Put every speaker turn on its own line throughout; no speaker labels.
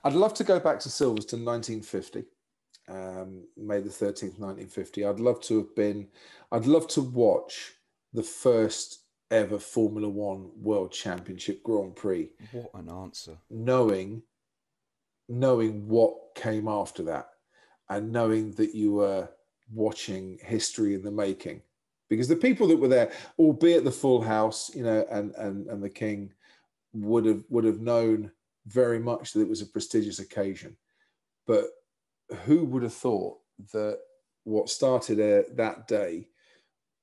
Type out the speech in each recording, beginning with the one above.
I'd love to go back to Silverstone 1950, May the 13th, 1950. I'd love to watch the first ever Formula One World Championship Grand Prix.
What an answer.
Knowing what came after that, and knowing that you were watching history in the making. Because the people that were there, albeit the full house, you know, and the King would have known very much that it was a prestigious occasion. But who would have thought that what started that day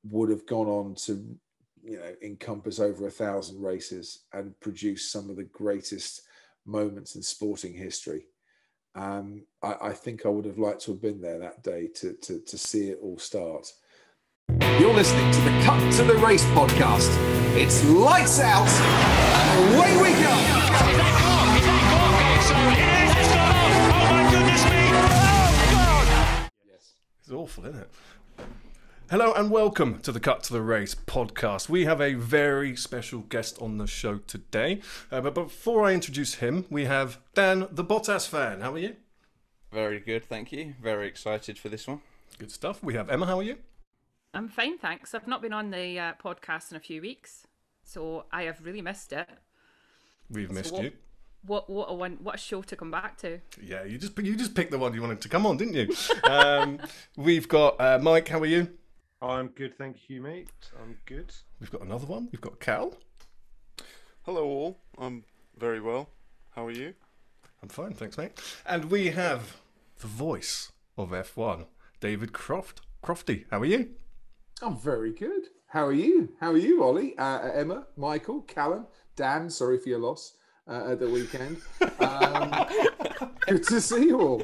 would have gone on to, you know, encompass over 1,000 races and produce some of the greatest moments in sporting history. I think I would have liked to have been there that day to see it all start.
You're listening to the Cut to the Race podcast. It's lights out and away we go.
Oh my goodness me! Oh God!
Yes. It's awful, isn't it? Hello and welcome to the Cut to the Race podcast. We have a very special guest on the show today. But before I introduce him, we have Dan, the Bottas fan. How are you?
Very good, thank you. Very excited for this one.
Good stuff. We have Emma. How are you?
I'm fine, thanks. I've not been on the podcast in a few weeks, so I have really missed it.
We've missed you.
What a show to come back to.
Yeah, you just picked the one you wanted to come on, didn't you? We've got Mike. How are you?
I'm good, thank you, mate. I'm good.
We've got another one. We've got Cal.
Hello all. I'm very well. How are you?
I'm fine, thanks, mate. And we have the voice of F1, David Croft. Crofty, how are you?
I'm very good. How are you? How are you, Ollie? Emma, Michael, Callum, Dan, sorry for your loss at the weekend. Good to see you all.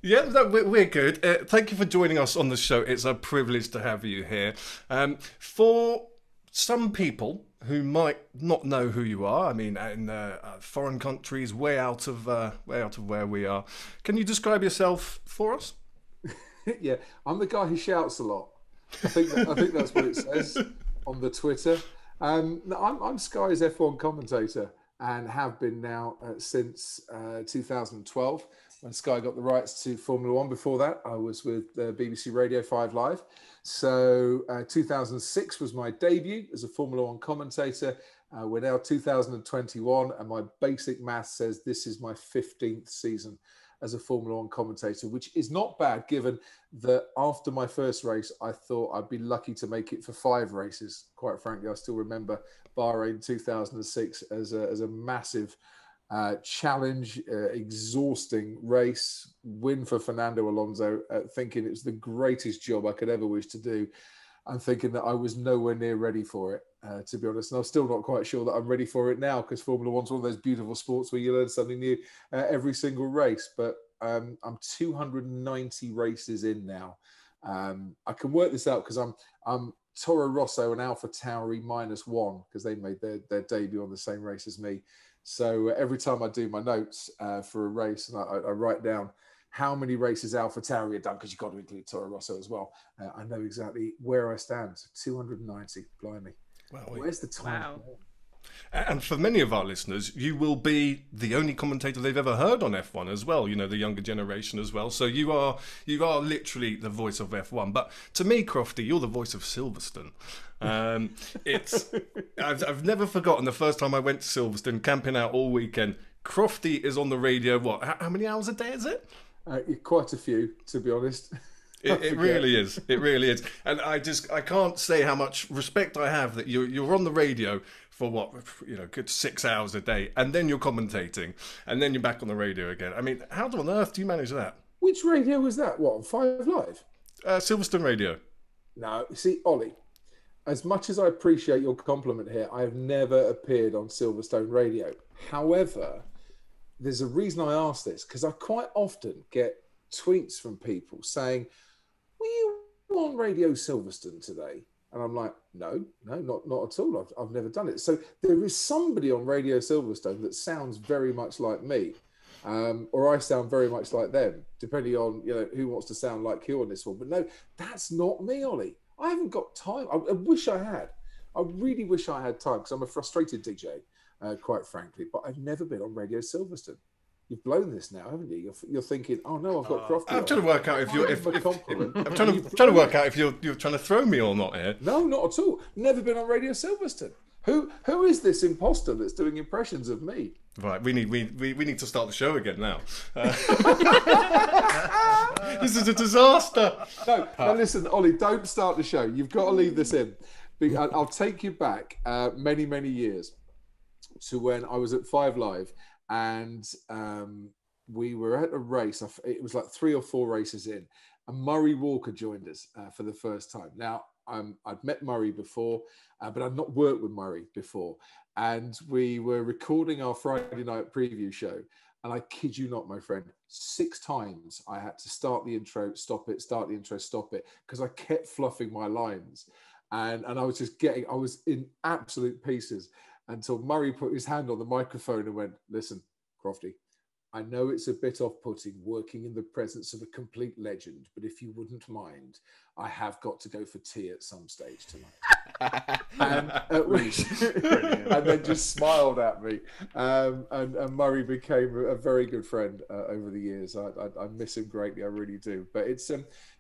Yeah, we're good. Thank you for joining us on the show. It's a privilege to have you here. For some people who might not know who you are, I mean, in foreign countries, way out of where we are, can you describe yourself for us?
Yeah, I'm the guy who shouts a lot. I think that's what it says on the Twitter. I'm Sky's F1 commentator and have been now since 2012 when Sky got the rights to Formula One. Before that, I was with BBC Radio 5 Live. So 2006 was my debut as a Formula One commentator. We're now 2021, and my basic math says this is my 15th season as a Formula One commentator, which is not bad given that after my first race, I thought I'd be lucky to make it for 5 races. Quite frankly, I still remember Bahrain 2006 as a massive challenge, exhausting race, win for Fernando Alonso, thinking it was the greatest job I could ever wish to do. I'm thinking that I was nowhere near ready for it, to be honest. And I'm still not quite sure that I'm ready for it now, because Formula One's one of those beautiful sports where you learn something new every single race. But I'm 290 races in now. I can work this out because I'm Toro Rosso and Alpha Tauri -1, because they made their debut on the same race as me. So every time I do my notes for a race, and I write down how many races Alpha Tauri have done, because you've got to include Toro Rosso as well. I know exactly where I stand. 290, blimey.
Wow,
where's the time?
Wow.
And for many of our listeners, you will be the only commentator they've ever heard on F1 as well, you know, the younger generation as well. So you are literally the voice of F1. But to me, Crofty, you're the voice of Silverstone. I've never forgotten the first time I went to Silverstone, camping out all weekend. Crofty is on the radio, how many hours a day is it?
Quite a few, to be honest.
It really is. It really is. And I can't say how much respect I have that you're on the radio for good 6 hours a day, and then you're commentating, and then you're back on the radio again. I mean, how on earth do you manage that?
Which radio was that? What, on 5 Live?
Silverstone Radio.
No, see, Ollie, as much as I appreciate your compliment here, I have never appeared on Silverstone Radio. However, there's a reason I ask this, because I quite often get tweets from people saying, were you on Radio Silverstone today? And I'm like, no, not at all. I've never done it. So there is somebody on Radio Silverstone that sounds very much like me, or I sound very much like them, depending on who wants to sound like who on this one. But no, that's not me, Ollie. I haven't got time. I wish I had. I really wish I had time, because I'm a frustrated DJ, quite frankly. But I've never been on Radio Silverstone. you've blown this now, haven't you? You're thinking, oh no, I've got Crofty.
I'm trying to work out if you're I'm trying to work out if you're trying to throw me or not here.
No, not at all. Never been on Radio Silverstone. Who is this imposter that's doing impressions of me?
Right, we need to start the show again now. This is a disaster.
No, listen, Ollie, don't start the show. You've got to leave this in. I'll take you back many, many years to when I was at 5 Live, and we were at a race. It was like 3 or 4 races in, and Murray Walker joined us for the first time. Now, I'd met Murray before, but I'd not worked with Murray before. And we were recording our Friday night preview show. And I kid you not, my friend, 6 times I had to start the intro, stop it, start the intro, stop it, because I kept fluffing my lines. And I was just I was in absolute pieces until Murray put his hand on the microphone and went, listen, Crofty, I know it's a bit off-putting working in the presence of a complete legend, but if you wouldn't mind, I have got to go for tea at some stage tonight. and then just smiled at me. And Murray became a very good friend over the years. I miss him greatly, I really do. But it's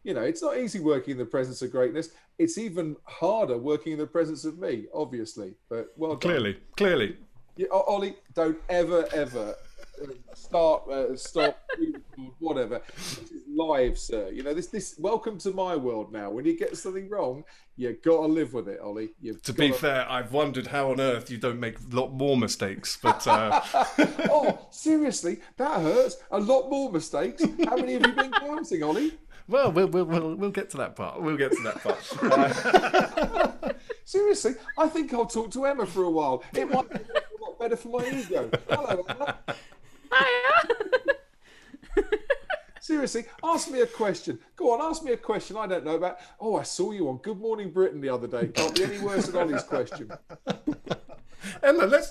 it's not easy working in the presence of greatness. It's even harder working in the presence of me, obviously. But well done.
Clearly.
Yeah, Ollie, don't ever stop, whatever. This is live, sir. This. Welcome to my world now. When you get something wrong, you got to live with it, Ollie.
To be fair, I've wondered how on earth you don't make a lot more mistakes. But
oh, seriously, that hurts. A lot more mistakes. How many have you been counting, Ollie?
Well, we'll get to that part. We'll get to that part.
Seriously, I think I'll talk to Emma for a while. It might be a lot better for my ego. Hello, Emma.
Hiya.
Seriously, ask me a question. Go on, ask me a question I don't know about. Oh, I saw you on Good Morning Britain the other day. Can't be any worse than Ollie's question.
Emma,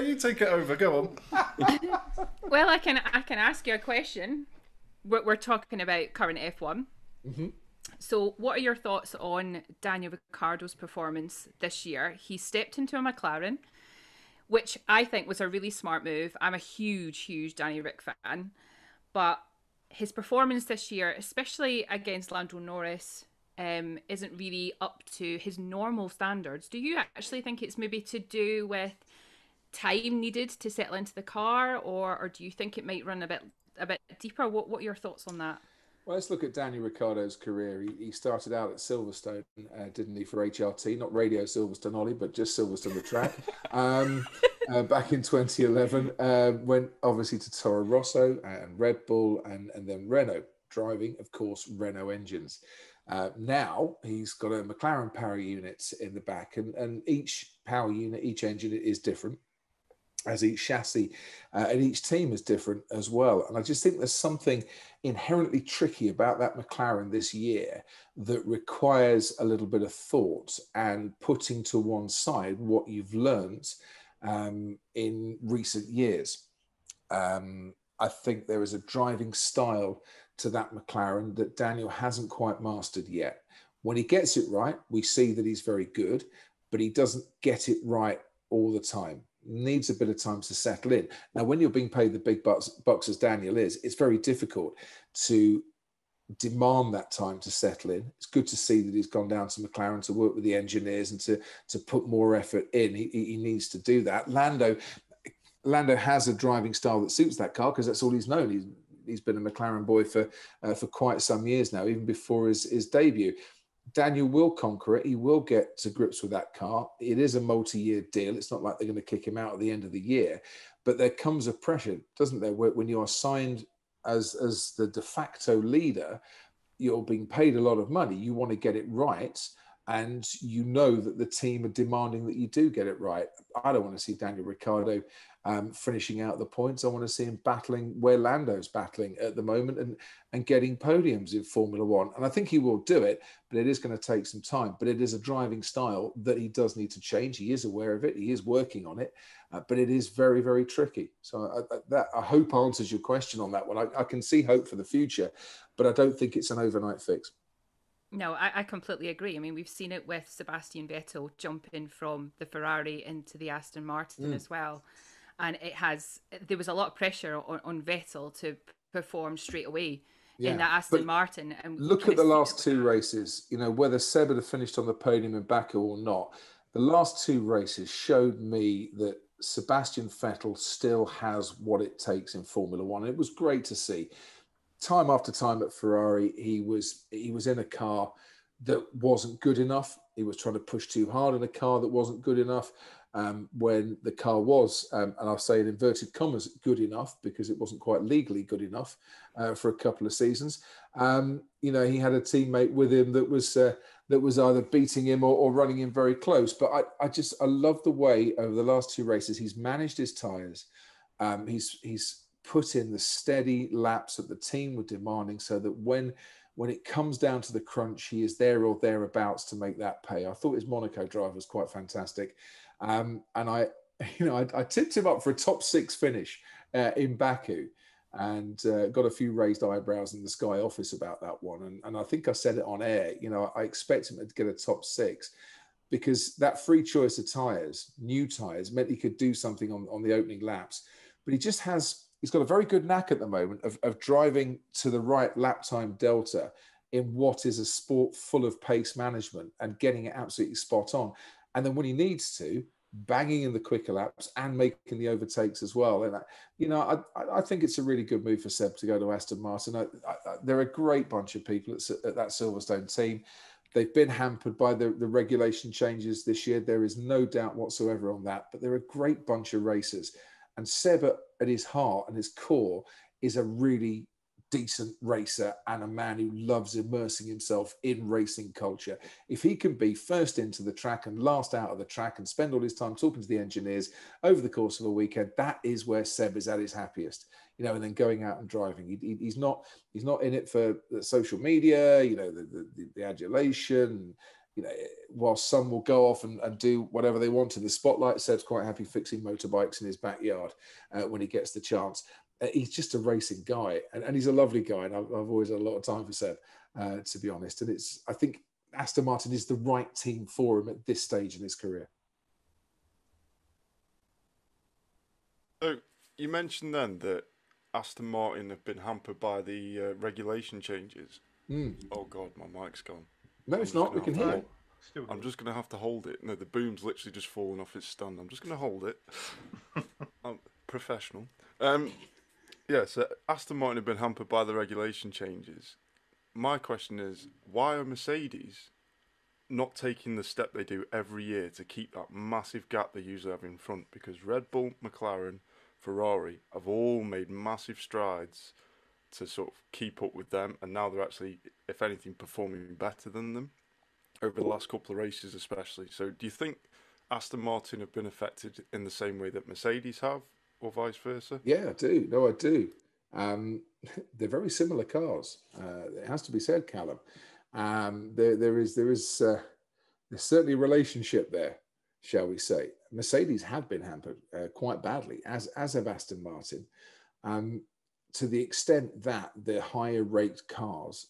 you take it over. Go on.
Well, I can ask you a question. We're talking about current F1.
Mm-hmm.
So what are your thoughts on Daniel Ricciardo's performance this year? He stepped into a McLaren, which I think was a really smart move. I'm a huge Daniel Ric fan. But his performance this year, especially against Lando Norris, isn't really up to his normal standards. Do you actually think it's maybe to do with time needed to settle into the car, or do you think it might run a bit deeper? What are your thoughts on that?
Well, let's look at Daniel Ricciardo's career. He started out at Silverstone, didn't he, for HRT? Not Radio Silverstone, Ollie, but just Silverstone the track. Back in 2011, went obviously to Toro Rosso and Red Bull and then Renault, driving, of course, Renault engines. Now he's got a McLaren power unit in the back, and each power unit, each engine is different, as each chassis and each team is different as well. And I just think there's something inherently tricky about that McLaren this year that requires a little bit of thought and putting to one side what you've learned in recent years. I think there is a driving style to that McLaren that Daniel hasn't quite mastered yet. When he gets it right, we see that he's very good, but he doesn't get it right all the time. Needs a bit of time to settle in. Now, when you're being paid the big bucks as Daniel is, it's very difficult to demand that time to settle in. It's good to see that he's gone down to McLaren to work with the engineers and to put more effort in. He needs to do that. Lando has a driving style that suits that car because that's all he's known. He's been a McLaren boy for quite some years now, even before his debut. Daniel will conquer it. He will get to grips with that car. It is a multi-year deal. It's not like they're going to kick him out at the end of the year. But there comes a pressure, doesn't there, when you are signed as the de facto leader, you're being paid a lot of money. You want to get it right. And you know that the team are demanding that you do get it right. I don't want to see Daniel Ricciardo finishing out the points. I want to see him battling where Lando's battling at the moment and getting podiums in Formula One. And I think he will do it, but it is going to take some time. But it is a driving style that he does need to change. He is aware of it. He is working on it. But it is very, very tricky. So I hope answers your question on that one. I can see hope for the future, but I don't think it's an overnight fix.
No, I completely agree. I mean, we've seen it with Sebastian Vettel jumping from the Ferrari into the Aston Martin as well. and there was a lot of pressure on Vettel to perform straight away in that Aston Martin. And
look at the last two races, whether Seb had finished on the podium in Baku or not, the last two races showed me that Sebastian Vettel still has what it takes in Formula One. It was great to see. Time after time at Ferrari, he was in a car that wasn't good enough. He was trying to push too hard in a car that wasn't good enough. When the car was, and I'll say in inverted commas, good enough, because it wasn't quite legally good enough for a couple of seasons. He had a teammate with him that was either beating him or running him very close. But I love the way over the last two races he's managed his tyres. He's put in the steady laps that the team were demanding, so that when it comes down to the crunch, he is there or thereabouts to make that pay. I thought his Monaco drive was quite fantastic. And I tipped him up for a top 6 finish in Baku, and got a few raised eyebrows in the Sky office about that one. And I think I said it on air. I expect him to get a top 6, because that free choice of tyres, new tyres, meant he could do something on the opening laps. But he's got a very good knack at the moment of driving to the right lap time delta in what is a sport full of pace management and getting it absolutely spot on. And then when he needs to, banging in the quicker laps and making the overtakes as well. And, I think it's a really good move for Seb to go to Aston Martin. They're a great bunch of people at that Silverstone team. They've been hampered by the regulation changes this year. There is no doubt whatsoever on that. But they're a great bunch of racers. And Seb, at his heart and his core, is a really decent racer and a man who loves immersing himself in racing culture. If he can be first into the track and last out of the track and spend all his time talking to the engineers over the course of a weekend, that is where Seb is at his happiest. And then going out and driving. He's not in it for the social media, the adulation. While some will go off and do whatever they want in the spotlight, Seb's quite happy fixing motorbikes in his backyard when he gets the chance. He's just a racing guy, and he's a lovely guy, and I've always had a lot of time for Seb, to be honest. And I think Aston Martin is the right team for him at this stage in his career.
So you mentioned then that Aston Martin have been hampered by the regulation changes. Oh God, my mic's gone.
No, it's not. We can hear it.
I'm just going to have to hold it. No, the boom's literally just fallen off its stand. I'm just going to hold it. I'm professional. So Aston Martin have been hampered by the regulation changes. My question is, why are Mercedes not taking the step they do every year to keep that massive gap they usually have in front? Because Red Bull, McLaren, Ferrari have all made massive strides to sort of keep up with them, and now they're actually, if anything, performing better than them over the last couple of races especially. So do you think Aston Martin have been affected in the same way that Mercedes have, or vice versa?
Yeah, I do. No, I do. They're very similar cars. It has to be said, Callum. There's certainly a relationship there, shall we say. Mercedes have been hampered quite badly, as have Aston Martin, to the extent that the higher rated cars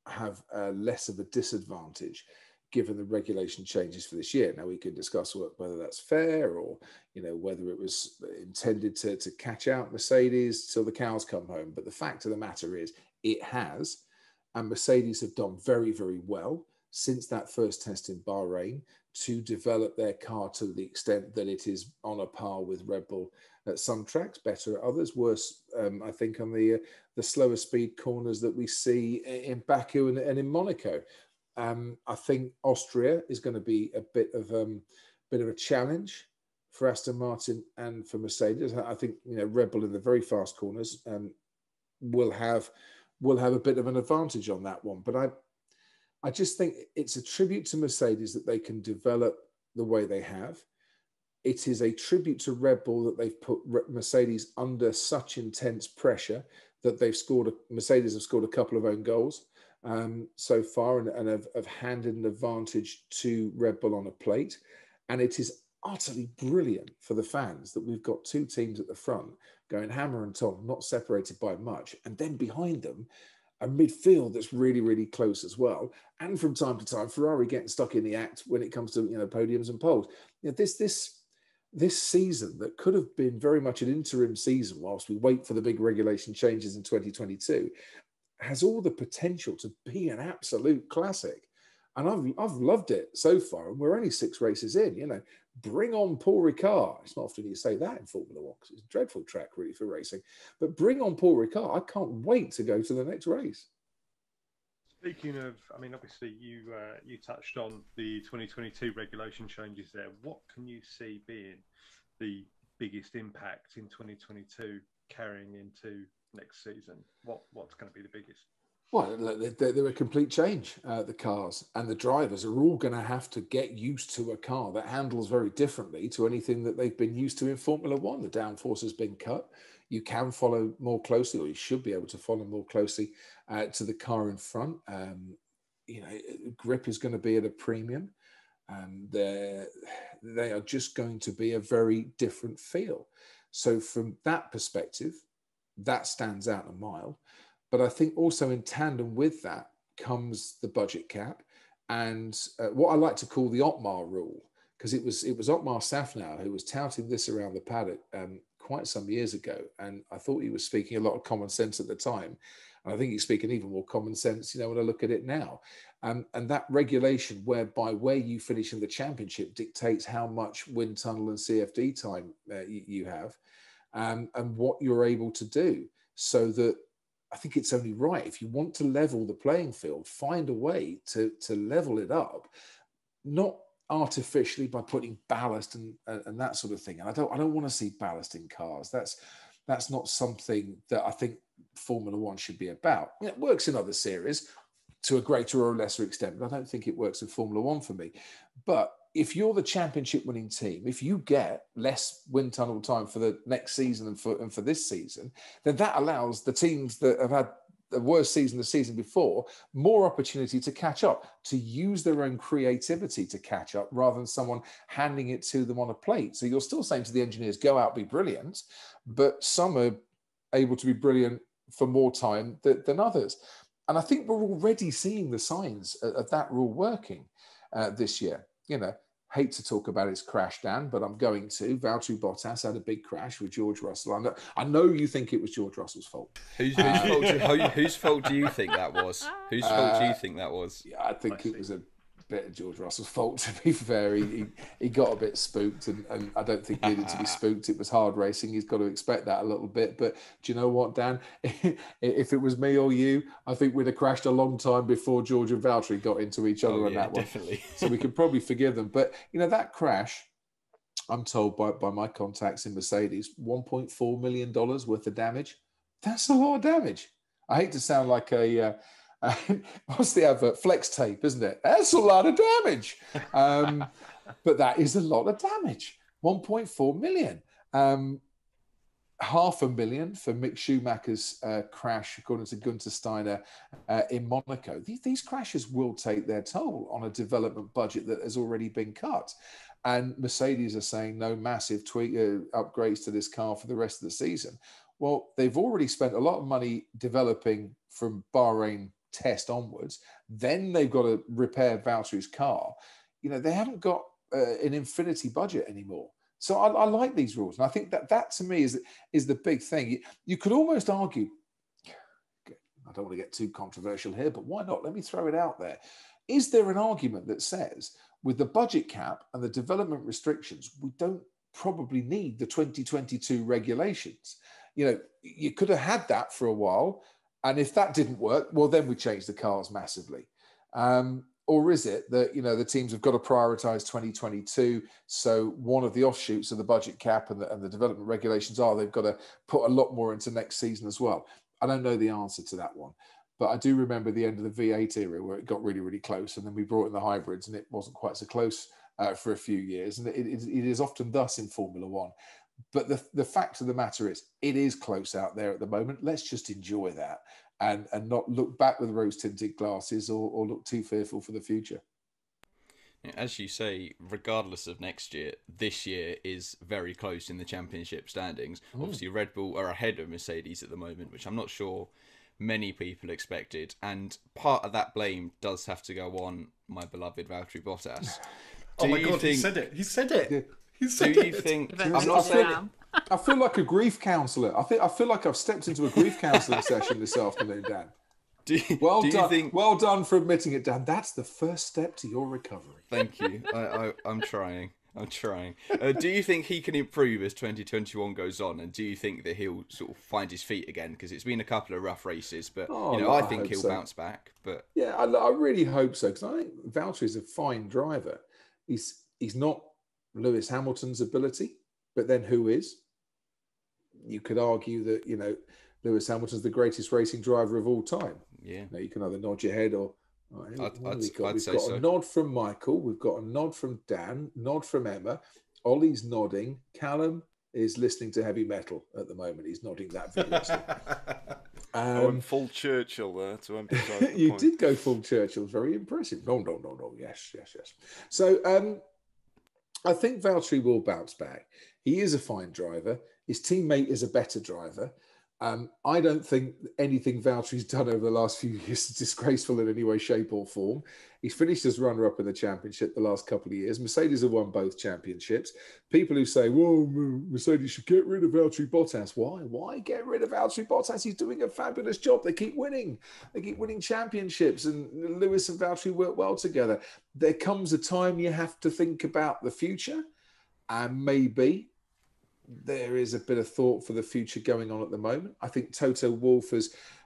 have less of a disadvantage given the regulation changes for this year. Now, we can discuss whether that's fair or, whether it was intended to catch out Mercedes till the cows come home. But the fact of the matter is it has, and Mercedes have done very, very well since that first test in Bahrain to develop their car to the extent that it is on a par with Red Bull at some tracks, better at others, worse, I think, on the slower speed corners that we see in Baku and in Monaco. I think Austria is going to be a bit of a challenge for Aston Martin and for Mercedes. I think Red Bull in the very fast corners will have a bit of an advantage on that one. But I just think it's a tribute to Mercedes that they can develop the way they have. It is a tribute to Red Bull that they've put Mercedes under such intense pressure that Mercedes have scored a couple of own goals so far and have handed an advantage to Red Bull on a plate. And it is utterly brilliant for the fans that we've got two teams at the front going hammer and tong, not separated by much. And then behind them, a midfield that's really, really close as well. And from time to time, Ferrari getting stuck in the act when it comes to podiums and poles. this season that could have been very much an interim season whilst we wait for the big regulation changes in 2022 has all the potential to be an absolute classic. And I've loved it so far, and we're only 6 races in. You know, bring on Paul Ricard. It's not often you say that in Formula One because it's a dreadful track really for racing. But bring on Paul Ricard. I can't wait to go to the next race.
Speaking of, I mean, obviously you touched on the 2022 regulation changes there. What can you see being the biggest impact in 2022 carrying into next season? What's going to be the biggest?
Well, they're a complete change. The cars and the drivers are all going to have to get used to a car that handles very differently to anything that they've been used to in Formula One. The downforce has been cut. You can follow more closely, or you should be able to follow more closely to the car in front. You know, grip is going to be at a premium. They are just going to be a very different feel. So from that perspective, that stands out a mile. But I think also in tandem with that comes the budget cap and what I like to call the Otmar rule, because it was Otmar Safnauer who was touting this around the paddock quite some years ago. And I thought he was speaking a lot of common sense at the time. And I think he's speaking even more common sense, you know, when I look at it now. And that regulation whereby where you finish in the championship dictates how much wind tunnel and CFD time you have and what you're able to do, so that I think it's only right, if you want to level the playing field, find a way to level it up, not artificially by putting ballast and that sort of thing. And I don't want to see ballast in cars. That's not something that I think Formula One should be about. It works in other series to a greater or lesser extent, but I don't think it works in Formula One for me. But if you're the championship winning team, if you get less wind tunnel time for the next season and for this season, then that allows the teams that have had the worst season the season before more opportunity to catch up, to use their own creativity to catch up rather than someone handing it to them on a plate. So you're still saying to the engineers, go out, be brilliant, but some are able to be brilliant for more time than others. And I think we're already seeing the signs of that rule working this year. You know, hate to talk about his crash, Dan, but I'm going to. Valtteri Bottas had a big crash with George Russell. I know you think it was George Russell's fault.
Whose fault do you think that was? Whose fault do you think that was?
Yeah, I think it was a bit of George Russell's fault, to be fair. He got a bit spooked, and I don't think he needed to be spooked. It was hard racing. He's got to expect that a little bit. But do you know what, Dan? If it was me or you, I think we'd have crashed a long time before George and Valtteri got into each other on that one.
Definitely.
So we can probably forgive them. But, you know, that crash, I'm told by my contacts in Mercedes, $1.4 million worth of damage. That's a lot of damage. I hate to sound like a... what's the advert? Flex tape, isn't it? That's a lot of damage. But that is a lot of damage. 1.4 million. $500,000 for Mick Schumacher's crash, according to Gunther Steiner in Monaco. These crashes will take their toll on a development budget that has already been cut. And Mercedes are saying no massive upgrades to this car for the rest of the season. Well, they've already spent a lot of money developing from Bahrain test onwards. Then they've got to repair Valtteri's car. You know, they haven't got an infinity budget anymore. So I like these rules. And I think that to me is the big thing. You could almost argue, I don't want to get too controversial here, but why not? Let me throw it out there. Is there an argument that says with the budget cap and the development restrictions, we don't probably need the 2022 regulations? You know, you could have had that for a while. And if that didn't work, well, then we change the cars massively. Or is it that, you know, the teams have got to prioritise 2022? So one of the offshoots of the budget cap and the development regulations are they've got to put a lot more into next season as well. I don't know the answer to that one. But I do remember the end of the V8 era where it got really, really close. And then we brought in the hybrids and it wasn't quite so close for a few years. And it is often thus in Formula One. But the fact of the matter is, it is close out there at the moment. Let's just enjoy that and not look back with rose-tinted glasses or look too fearful for the future.
As you say, regardless of next year, this year is very close in the championship standings. Obviously, Red Bull are ahead of Mercedes at the moment, which I'm not sure many people expected. And part of that blame does have to go on my beloved Valtteri Bottas.
Oh my God, he said it. He said it.
Do you think? I'm not saying.
I feel like a grief counsellor. I feel like I've stepped into a grief counselling session this afternoon, Dan. Well done. Well done for admitting it, Dan. That's the first step to your recovery.
Thank you. I'm trying. Do you think he can improve as 2021 goes on? And do you think that he'll sort of find his feet again? Because it's been a couple of rough races, but I think he'll bounce back. But
yeah, I really hope so, because I think Valtteri is a fine driver. He's not Lewis Hamilton's ability, but then who is? You could argue that Lewis Hamilton's the greatest racing driver of all time.
Yeah,
you can either nod your head or. We've got
so.
A nod from Michael. We've got a nod from Dan. Nod from Emma. Ollie's nodding. Callum is listening to heavy metal at the moment. He's nodding that vigorously.
I went full Churchill there to emphasise the
you
point.
did go full Churchill. Very impressive. No. Yes. So I think Valtteri will bounce back. He is a fine driver. His teammate is a better driver. I don't think anything Valtteri's done over the last few years is disgraceful in any way, shape or form. He's finished as runner-up in the championship the last couple of years. Mercedes have won both championships. People who say, well, Mercedes should get rid of Valtteri Bottas. Why? Why get rid of Valtteri Bottas? He's doing a fabulous job. They keep winning. They keep winning championships, and Lewis and Valtteri work well together. There comes a time you have to think about the future, and maybe there is a bit of thought for the future going on at the moment. I think Toto Wolff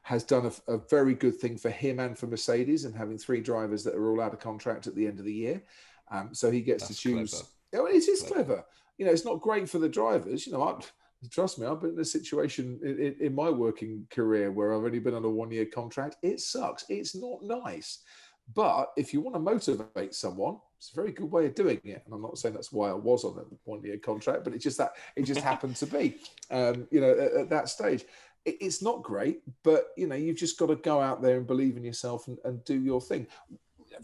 has done a very good thing for him and for Mercedes, and having 3 drivers that are all out of contract at the end of the year. So he gets to choose. Clever. It is clever. It's not great for the drivers. Trust me, I've been in a situation in my working career where I've only been on a 1-year contract. It sucks. It's not nice. But if you want to motivate someone, it's a very good way of doing it. And I'm not saying that's why I was on a 1-year contract, but it just happened to be, at that stage. It's not great, but, you've just got to go out there and believe in yourself and do your thing.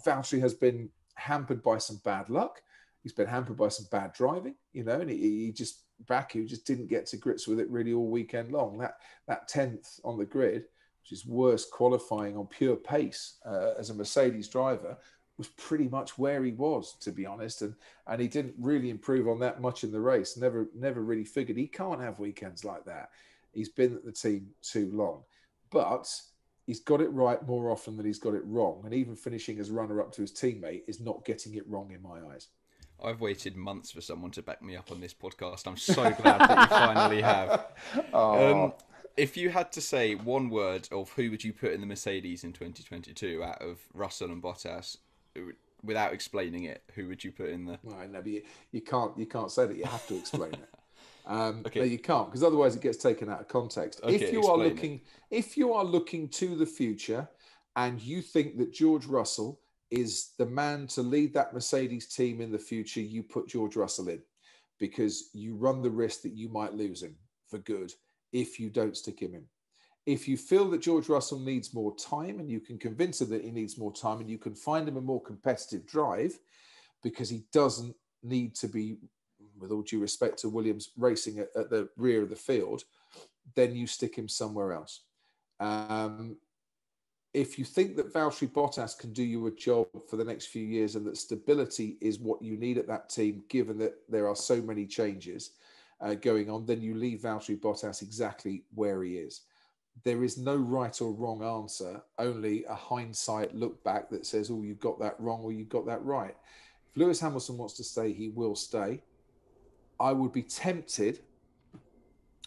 Valtteri has been hampered by some bad luck. He's been hampered by some bad driving, and he just didn't get to grips with it really all weekend long. That 10th on the grid, which is worst qualifying on pure pace as a Mercedes driver, was pretty much where he was, to be honest. And he didn't really improve on that much in the race. Never really figured he can't have weekends like that. He's been at the team too long. But he's got it right more often than he's got it wrong. And even finishing as runner-up to his teammate is not getting it wrong in my eyes.
I've waited months for someone to back me up on this podcast. I'm so glad that you finally have. If you had to say one word of who would you put in the Mercedes in 2022 out of Russell and Bottas, without explaining it, who would you put in there?
Well, no, but you can't say that. You have to explain it.
Okay.
No, you can't, because otherwise it gets taken out of context.
Okay,
if you are looking to the future, and you think that George Russell is the man to lead that Mercedes team in the future, you put George Russell in, because you run the risk that you might lose him for good if you don't stick him in. If you feel that George Russell needs more time, and you can convince him that he needs more time, and you can find him a more competitive drive, because he doesn't need to be, with all due respect to Williams, racing at the rear of the field, then you stick him somewhere else. If you think that Valtteri Bottas can do you a job for the next few years, and that stability is what you need at that team, given that there are so many changes going on, then you leave Valtteri Bottas exactly where he is. There is no right or wrong answer, only a hindsight look back that says, oh, you've got that wrong or you've got that right. If Lewis Hamilton wants to stay, he will stay. I would be tempted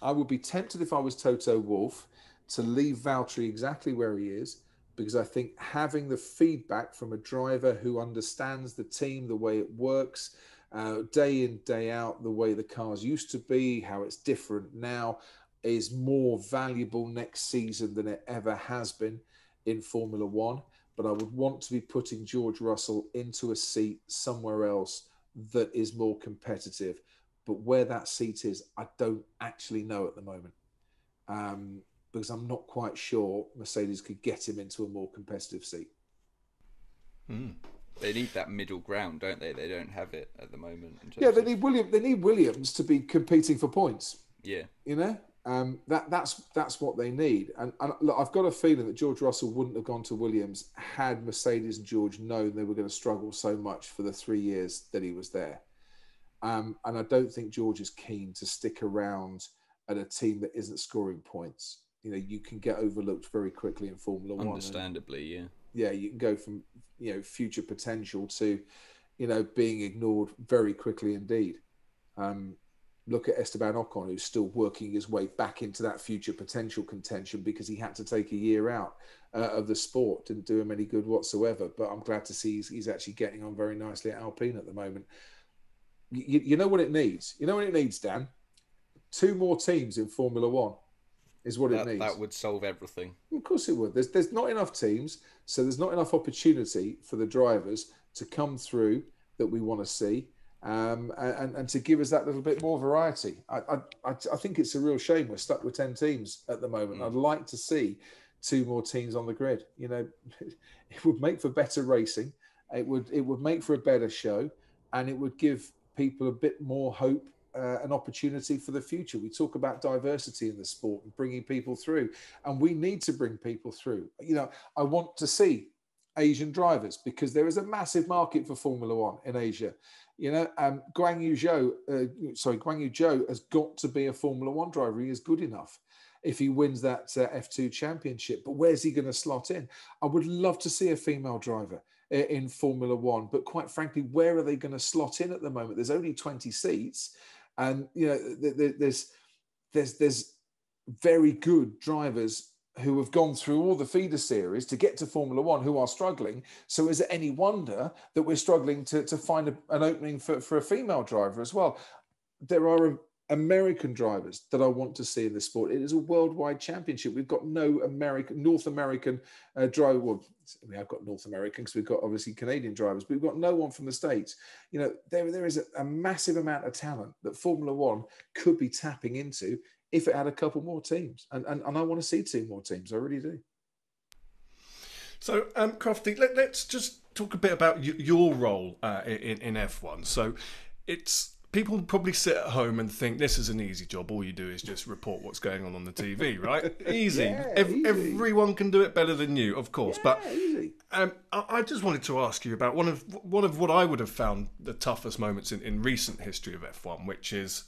if I was Toto Wolff to leave Valtteri exactly where he is, because I think having the feedback from a driver who understands the team, the way it works, day in, day out, the way the cars used to be, how it's different now, is more valuable next season than it ever has been in Formula One. But I would want to be putting George Russell into a seat somewhere else that is more competitive. But where that seat is, I don't actually know at the moment, because I'm not quite sure Mercedes could get him into a more competitive seat.
They need that middle ground, don't they? They don't have it at the moment.
Yeah, they need Williams to be competing for points.
Yeah,
that's what they need. And look, I've got a feeling that George Russell wouldn't have gone to Williams had Mercedes and George known they were going to struggle so much for the 3 years that he was there. And I don't think George is keen to stick around at a team that isn't scoring points. You know, you can get overlooked very quickly in Formula One.
Understandably, yeah.
Yeah, you can go from, you know, future potential to, you know, being ignored very quickly indeed. Look at Esteban Ocon, who's still working his way back into that future potential contention because he had to take a year out of the sport. Didn't do him any good whatsoever. But I'm glad to see he's actually getting on very nicely at Alpine at the moment. You know what it needs? You know what it needs, Dan? 2 more teams in Formula One is what it needs.
That would solve everything.
Of course it would. There's not enough teams, so there's not enough opportunity for the drivers to come through that we want to see, and to give us that little bit more variety. I think it's a real shame we're stuck with 10 teams at the moment. I'd like to see 2 more teams on the grid. You know, it would make for better racing. It would make for a better show, and it would give people a bit more hope, an opportunity for the future. We talk about diversity in the sport and bringing people through, and we need to bring people through. You know, I want to see Asian drivers because there is a massive market for Formula One in Asia. You know, Guan Yu Zhou has got to be a Formula One driver. He is good enough if he wins that F2 championship. But where's he going to slot in? I would love to see a female driver in Formula One, but quite frankly, where are they going to slot in at the moment? There's only 20 seats, and you know, there's very good drivers who have gone through all the feeder series to get to Formula One who are struggling. So is it any wonder that we're struggling to find an opening for a female driver as well? There are American drivers that I want to see in the sport. It is a worldwide championship. We've got no North American driver. Well, we have got North American because we've got obviously Canadian drivers, but we've got no one from the States. You know, there is a massive amount of talent that Formula One could be tapping into if it had a couple more teams. And I want to see 2 more teams. I really do.
So, Crofty, let's just talk a bit about your role in F1. So it's... People probably sit at home and think this is an easy job. All you do is just report what's going on the TV, right? Easy.
Easy.
Everyone can do it better than you, of course.
Yeah,
but
easy.
I just wanted to ask you about one of what I would have found the toughest moments in recent history of F1, which is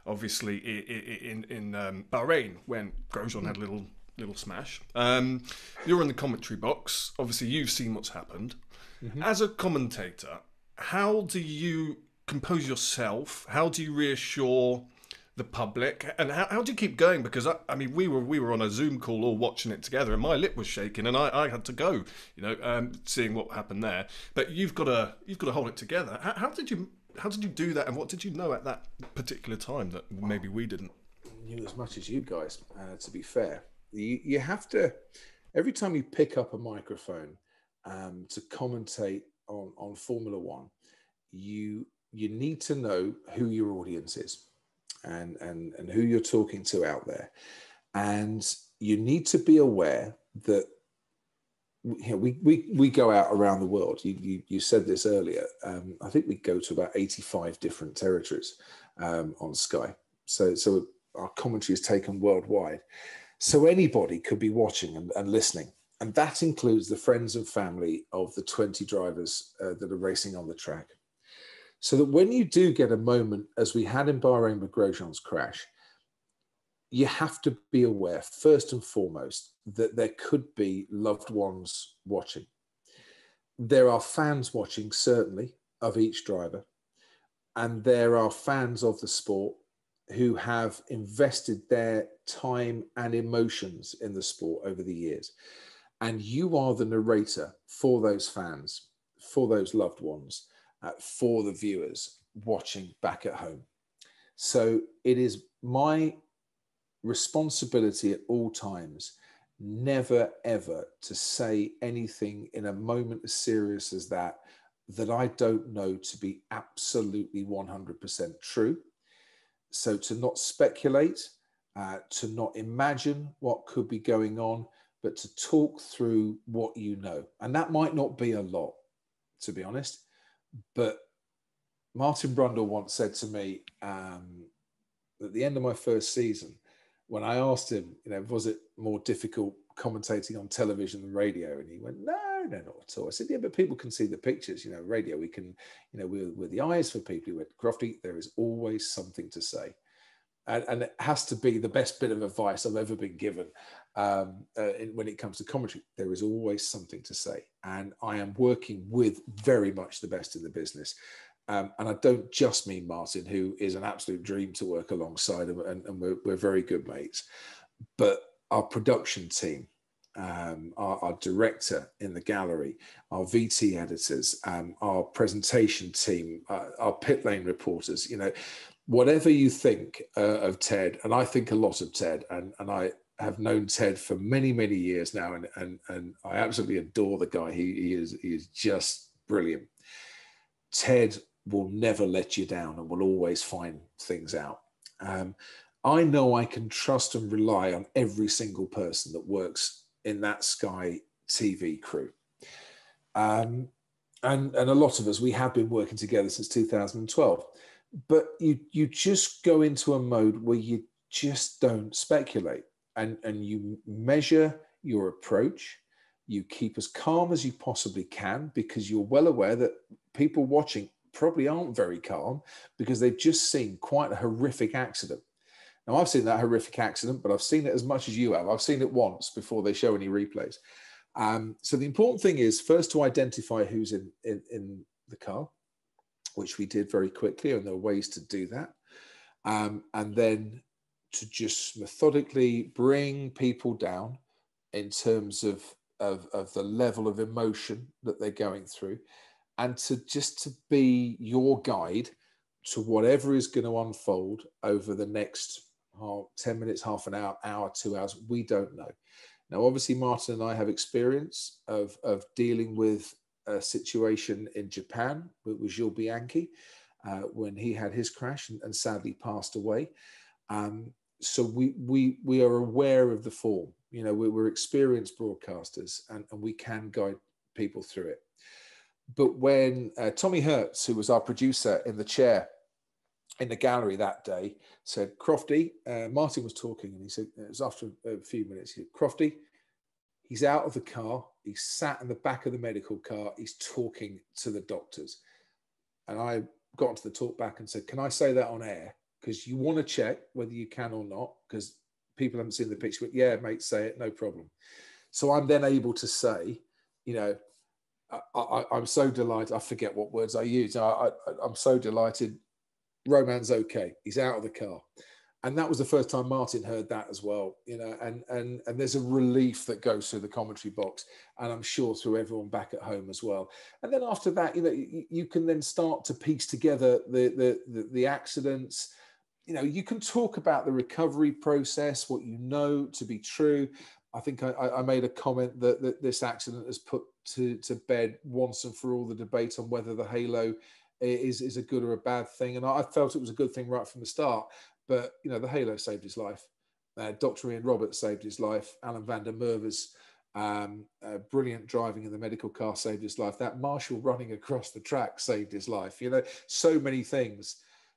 obviously in Bahrain when Grosjean had a little smash. You're in the commentary box. Obviously, you've seen what's happened. Mm-hmm. As a commentator, how do you compose yourself? How do you reassure the public? And how do you keep going? Because I mean, we were on a Zoom call all watching it together, and my lip was shaking, and I had to go. You know, seeing what happened there. But you've got to hold it together. How did you do that? And what did you know at that particular time that maybe we didn't?
Knew as much as you guys. To be fair, you have to. Every time you pick up a microphone to commentate on Formula One, you need to know who your audience is and who you're talking to out there. And you need to be aware that, you know, we go out around the world. You said this earlier. I think we go to about 85 different territories on Sky. So our commentary is taken worldwide. So anybody could be watching and listening. And that includes the friends and family of the 20 drivers that are racing on the track. So that when you do get a moment, as we had in Bahrain with Grosjean's crash, you have to be aware, first and foremost, that there could be loved ones watching. There are fans watching, certainly, of each driver. And there are fans of the sport who have invested their time and emotions in the sport over the years. And you are the narrator for those fans, for those loved ones, for the viewers watching back at home. So it is my responsibility at all times, never ever to say anything in a moment as serious as that I don't know to be absolutely 100% true. So to not speculate, to not imagine what could be going on, but to talk through what you know. And that might not be a lot, to be honest. But Martin Brundle once said to me at the end of my first season when I asked him, was it more difficult commentating on television than radio? And he went, no, not at all. I said, yeah, but people can see the pictures. Radio, we can, we're the eyes for people. He went, Crofty, there is always something to say. And it has to be the best bit of advice I've ever been given when it comes to commentary. There is always something to say. And I am working with very much the best in the business. And I don't just mean Martin, who is an absolute dream to work alongside, and we're very good mates. But our production team, our director in the gallery, our VT editors, our presentation team, our pit lane reporters, whatever you think of Ted, and I think a lot of Ted, and I have known Ted for many, many years now, and I absolutely adore the guy. He is just brilliant. Ted will never let you down and will always find things out. I know I can trust and rely on every single person that works in that Sky TV crew. And a lot of us, we have been working together since 2012. But you just go into a mode where you just don't speculate, and you measure your approach. You keep as calm as you possibly can, because you're well aware that people watching probably aren't very calm because they've just seen quite a horrific accident. Now, I've seen that horrific accident, but I've seen it as much as you have. I've seen it once before they show any replays. So the important thing is first to identify who's in the car, which we did very quickly, and there are ways to do that. And then to just methodically bring people down in terms of the level of emotion that they're going through, and to be your guide to whatever is going to unfold over the next 10 minutes, half an hour, 2 hours. We don't know. Now, obviously, Martin and I have experience of dealing with a situation in Japan with Jules Bianchi when he had his crash and sadly passed away. So we are aware of the form. We're experienced broadcasters, and we can guide people through it. But when Tommy Hertz, who was our producer in the chair in the gallery that day, said, Crofty, Martin was talking, and he said, it was after a few minutes, he said, Crofty, he's out of the car. He's sat in the back of the medical car. He's talking to the doctors. And I got into the talk back and said, can I say that on air? Because you want to check whether you can or not, because people haven't seen the picture. But yeah, mate, say it, no problem. So I'm then able to say, I'm so delighted. I forget what words I use. I'm so delighted. Romain's okay. He's out of the car. And that was the first time Martin heard that as well, and there's a relief that goes through the commentary box, and I'm sure through everyone back at home as well. And then after that, you can then start to piece together the accidents. You can talk about the recovery process, what you know to be true. I think I made a comment that this accident has put to bed once and for all the debate on whether the halo is a good or a bad thing. And I felt it was a good thing right from the start. But, the halo saved his life. Dr. Ian Roberts saved his life. Alan van der Merwe's brilliant driving in the medical car saved his life. That Marshall running across the track saved his life. So many things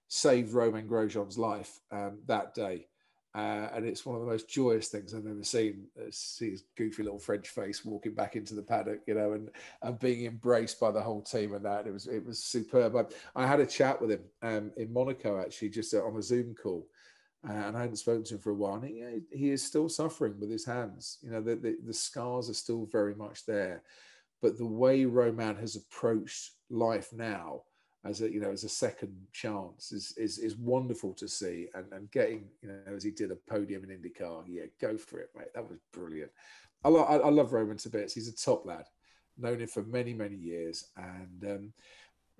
saved Romain Grosjean's life that day. And it's one of the most joyous things I've ever seen. See his goofy little French face walking back into the paddock, and being embraced by the whole team, and that it was superb. I had a chat with him in Monaco, actually, just on a Zoom call, and I hadn't spoken to him for a while. And he is still suffering with his hands. The scars are still very much there, but the way Romain has approached life now, as a second chance is wonderful to see, and getting, as he did a podium in IndyCar, go for it, mate. That was brilliant. I love Romain to bits. He's a top lad, known him for many, many years. And,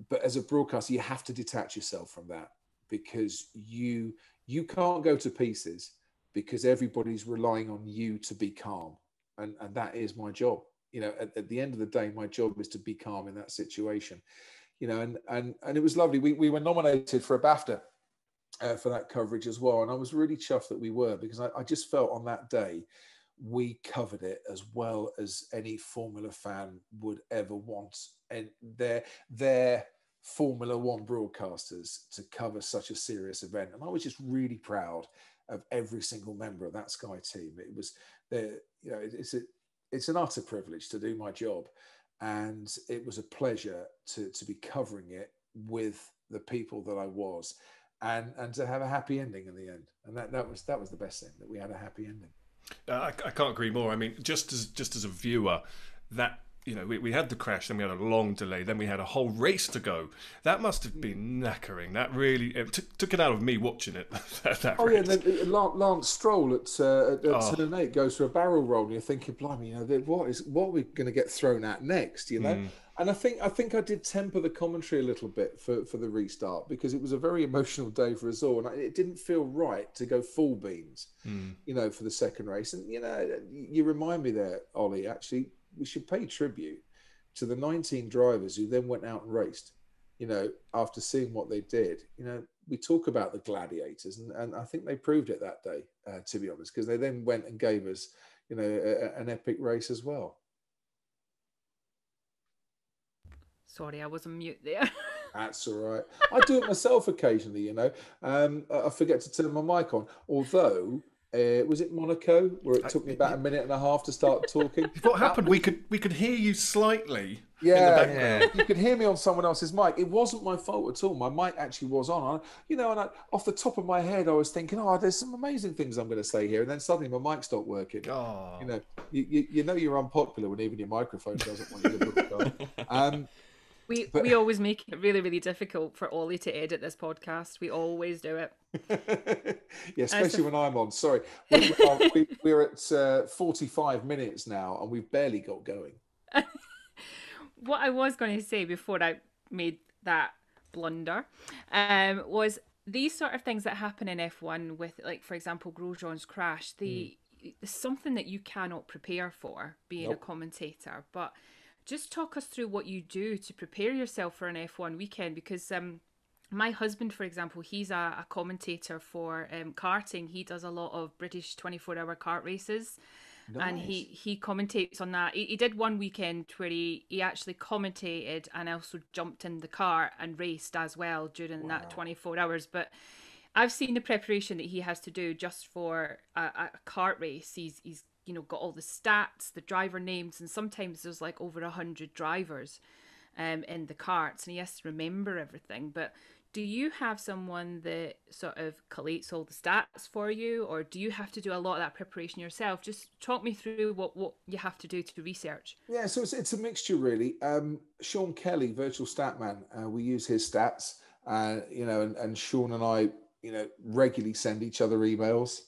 but as a broadcaster, you have to detach yourself from that, because you can't go to pieces, because everybody's relying on you to be calm. And that is my job. At the end of the day, my job is to be calm in that situation. And it was lovely. We were nominated for a BAFTA for that coverage as well. And I was really chuffed that we were, because I just felt on that day we covered it as well as any Formula fan would ever want. And their Formula One broadcasters to cover such a serious event. And I was just really proud of every single member of that Sky team. It was there, you know, it's an utter privilege to do my job, and it was a pleasure to be covering it with the people that I was, and to have a happy ending in the end. And that was the best thing, that we had a happy ending.
I can't agree more. I mean, just as a viewer, that, you know, we had the crash, then we had a long delay, then we had a whole race to go. That must have been knackering. That really took it out of me watching it. that
oh
race.
yeah, and then Lance Stroll at turn 8 goes for a barrel roll, and you're thinking, blimey, you know, what are we going to get thrown at next? You know, and I think I did temper the commentary a little bit for the restart, because it was a very emotional day for us all, and it didn't feel right to go full beans, you know, for the second race. And you know, you remind me there, Ollie, actually, we should pay tribute to the 19 drivers who then went out and raced, you know, after seeing what they did. You know, we talk about the gladiators, and I think they proved it that day, to be honest, because they then went and gave us, you know, an epic race as well.
Sorry, I was on mute there.
That's all right. I do it myself occasionally, you know. I forget to turn my mic on, although... was it Monaco where it took me about a minute and a half to start talking?
What happened? We could hear you slightly in the
Yeah,
background.
you could hear me on someone else's mic. It wasn't my fault at all. My mic actually was on. Off the top of my head, I was thinking, oh, there's some amazing things I'm going to say here, and then suddenly my mic stopped working.
Oh.
You know, you know you're unpopular when even your microphone doesn't want you to broadcast.
We always make it really, really difficult for Ollie to edit this podcast. We always do it.
Yeah, especially when I'm on. Sorry. We're at 45 minutes now, and we've barely got going.
What I was going to say before I made that blunder was these sort of things that happen in F1 with, like, for example, Grosjean's crash. Something that you cannot prepare for being a commentator. But just talk us through what you do to prepare yourself for an F1 weekend, because my husband, for example, he's a commentator for karting. He does a lot of British 24-hour kart races. Nice. And he commentates on that. He did one weekend where he actually commentated and also jumped in the car and raced as well during that 24 hours. But I've seen the preparation that he has to do just for a kart race. He's you know, got all the stats, the driver names, and sometimes there's like over 100 drivers in the karts, and he has to remember everything. But do you have someone that sort of collates all the stats for you, or do you have to do a lot of that preparation yourself? Just talk me through what you have to do to research.
Yeah, so it's a mixture really. Sean Kelly, Virtual Statman, we use his stats, you know, and Sean and I, you know, regularly send each other emails.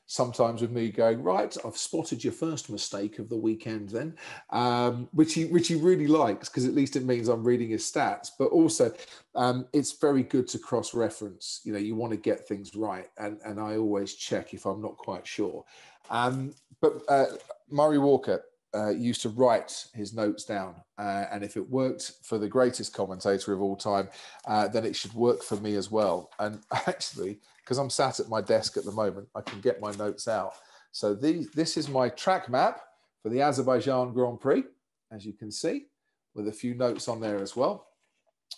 Sometimes with me going, right, I've spotted your first mistake of the weekend then, which he really likes, because at least it means I'm reading his stats. But also, it's very good to cross-reference. You know, you want to get things right, and I always check if I'm not quite sure. But Murray Walker used to write his notes down, and if it worked for the greatest commentator of all time, then it should work for me as well. And actually, because I'm sat at my desk at the moment, I can get my notes out. So this is my track map for the Azerbaijan Grand Prix, as you can see, with a few notes on there as well.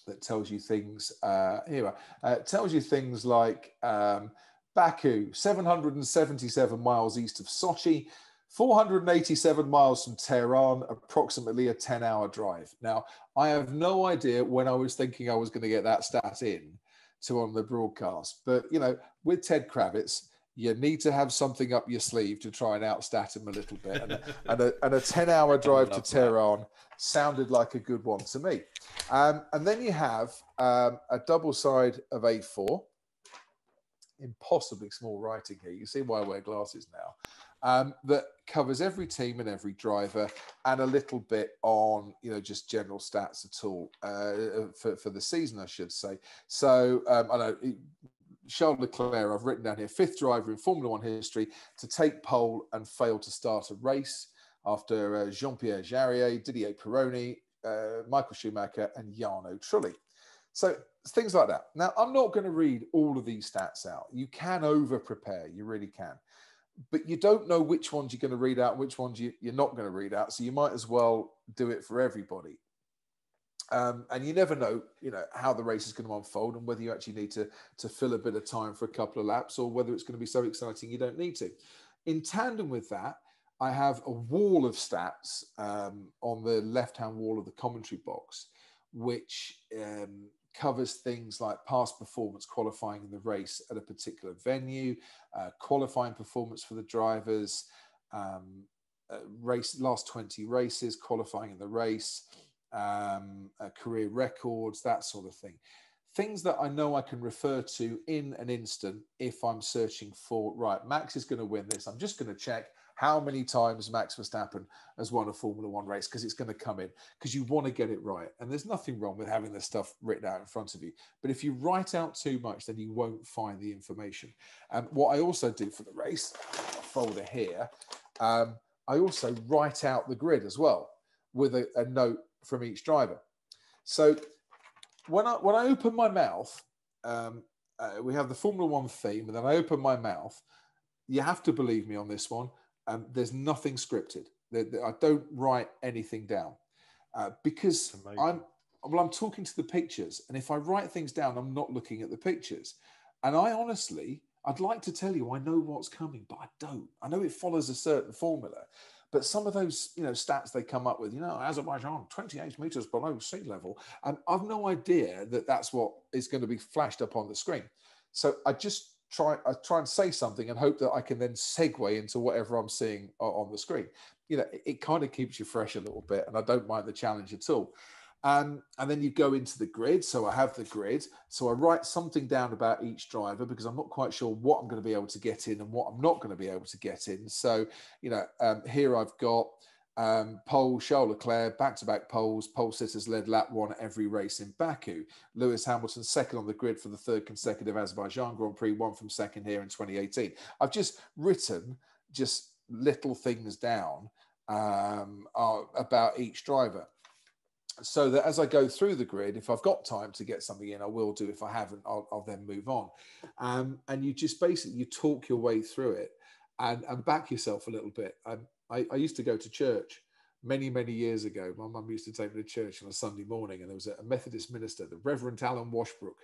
That tells you things. Here, it tells you things like Baku, 777 miles east of Sochi, 487 miles from Tehran, approximately a 10-hour drive. Now, I have no idea when I was thinking I was going to get that stat in to on the broadcast. But, you know, with Ted Kravitz, you need to have something up your sleeve to try and outstat him a little bit. And a 10-hour drive to Tehran sounded like a good one to me. And then you have a double side of A4. Impossibly small writing here. You see why I wear glasses now. That covers every team and every driver, and a little bit on, you know, just general stats at all for the season, I should say. So I know Charles Leclerc, I've written down here, 5th driver in Formula One history to take pole and fail to start a race after Jean-Pierre Jarier, Didier Pironi, Michael Schumacher, and Jarno Trulli. So things like that. Now, I'm not going to read all of these stats out. You can over-prepare, you really can. But you don't know which ones you're going to read out and which ones you're not going to read out. So you might as well do it for everybody. And you never know, how the race is going to unfold and whether you actually need to fill a bit of time for a couple of laps or whether it's going to be so exciting you don't need to. In tandem with that, I have a wall of stats on the left-hand wall of the commentary box, which covers things like past performance qualifying in the race at a particular venue, qualifying performance for the drivers, last 20 races, qualifying in the race, career records, that sort of thing. Things that I know I can refer to in an instant if I'm searching for, right, Max is going to win this. I'm just going to check how many times Max Verstappen has won a Formula One race because it's going to come in, because you want to get it right. And there's nothing wrong with having this stuff written out in front of you. But if you write out too much, then you won't find the information. What I also do for the race, folder here, I also write out the grid as well with a note from each driver. So when I open my mouth, we have the Formula One theme, and then I open my mouth. You have to believe me on this one. There's nothing scripted. I don't write anything down because I'm talking to the pictures, and if I write things down, I'm not looking at the pictures. And I'd like to tell you I know what's coming, but I don't. I know it follows a certain formula. But some of those, stats they come up with, Azerbaijan, 28 meters below sea level. And I've no idea that that's what is going to be flashed up on the screen. So I try and say something and hope that I can then segue into whatever I'm seeing on the screen. It kind of keeps you fresh a little bit, and I don't mind the challenge at all. And then you go into the grid. So I have the grid. So I write something down about each driver because I'm not quite sure what I'm going to be able to get in and what I'm not going to be able to get in. So, here I've got pole, Charles Leclerc, back-to-back poles, pole sitters led lap one every race in Baku. Lewis Hamilton second on the grid for the third consecutive Azerbaijan Grand Prix, won from second here in 2018. I've just written little things down about each driver, so that as I go through the grid, if I've got time to get something in, I will do. If I haven't, I'll then move on. And you just basically, talk your way through it and back yourself a little bit. I used to go to church many, many years ago. My mum used to take me to church on a Sunday morning, and there was a Methodist minister, the Reverend Alan Washbrook,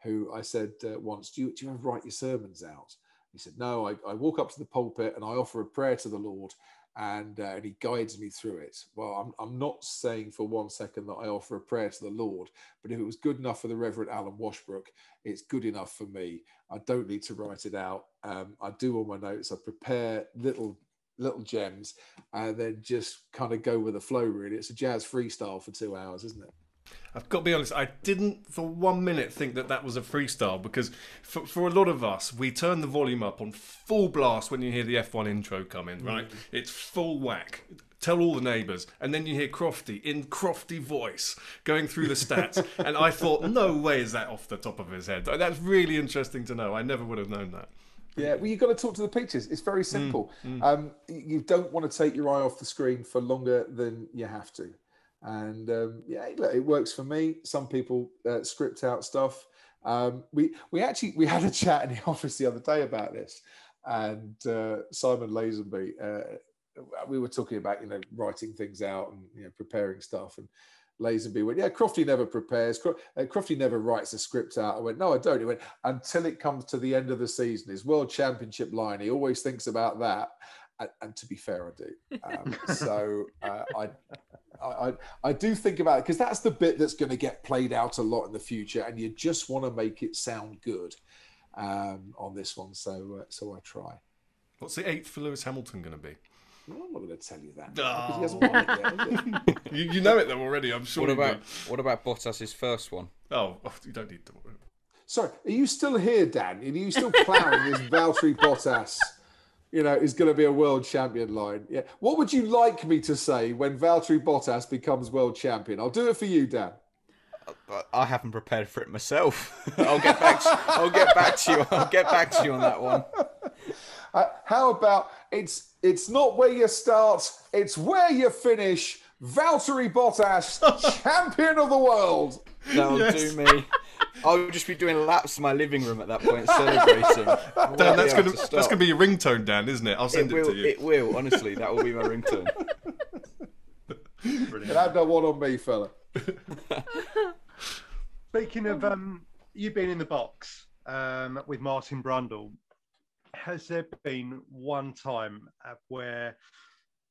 who I said once, do you ever write your sermons out? He said, no, I walk up to the pulpit and I offer a prayer to the Lord, and he guides me through it. Well, I'm not saying for 1 second that I offer a prayer to the Lord, but if it was good enough for the Reverend Alan Washbrook, it's good enough for me. I don't need to write it out. I do all my notes. I prepare little gems, and then just kind of go with the flow, really. It's a jazz freestyle for 2 hours, isn't it?
I've got to be honest, I didn't for 1 minute think that was a freestyle, because for a lot of us, we turn the volume up on full blast when you hear the F1 intro come in, right? It's full whack. Tell all the neighbours. And then you hear Crofty in Crofty voice going through the stats. And I thought, no way is that off the top of his head. That's really interesting to know. I never would have known that.
Yeah, well, you've got to talk to the pictures. It's very simple. You don't want to take your eye off the screen for longer than you have to. And look, it works for me. Some people script out stuff. We had a chat in the office the other day about this, and Simon Lazenby, we were talking about writing things out and preparing stuff, and Lazenby went, yeah, Crofty never prepares. Crofty never writes a script out. I went, no, I don't. He went, until it comes to the end of the season, his World Championship line, he always thinks about that. And to be fair, I do. So I do think about it, because that's the bit that's going to get played out a lot in the future, and you just want to make it sound good on this one. So I try.
What's the 8th for Lewis Hamilton going to be?
Well, I'm not going to tell you that because he hasn't won it yet.
You know it though already, I'm sure.
What about Bottas' first one?
Oh, you don't need to.
Sorry, are you still here, Dan? Are you still ploughing this Valtteri Bottas? Is going to be a world champion line. Yeah. What would you like me to say when Valtteri Bottas becomes world champion? I'll do it for you, Dan.
I haven't prepared for it myself. I'll get back to you. I'll get back to you on that one.
How about it's not where you start, it's where you finish. Valtteri Bottas, champion of the world.
That'll do me. I'll just be doing laps in my living room at that point, celebrating.
Dan, that's gonna be your ringtone, Dan, isn't it? I'll send it to you.
It will, honestly. That will be my ringtone.
Brilliant. And have that one on me, fella.
Speaking of you being in the box with Martin Brundle, has there been one time where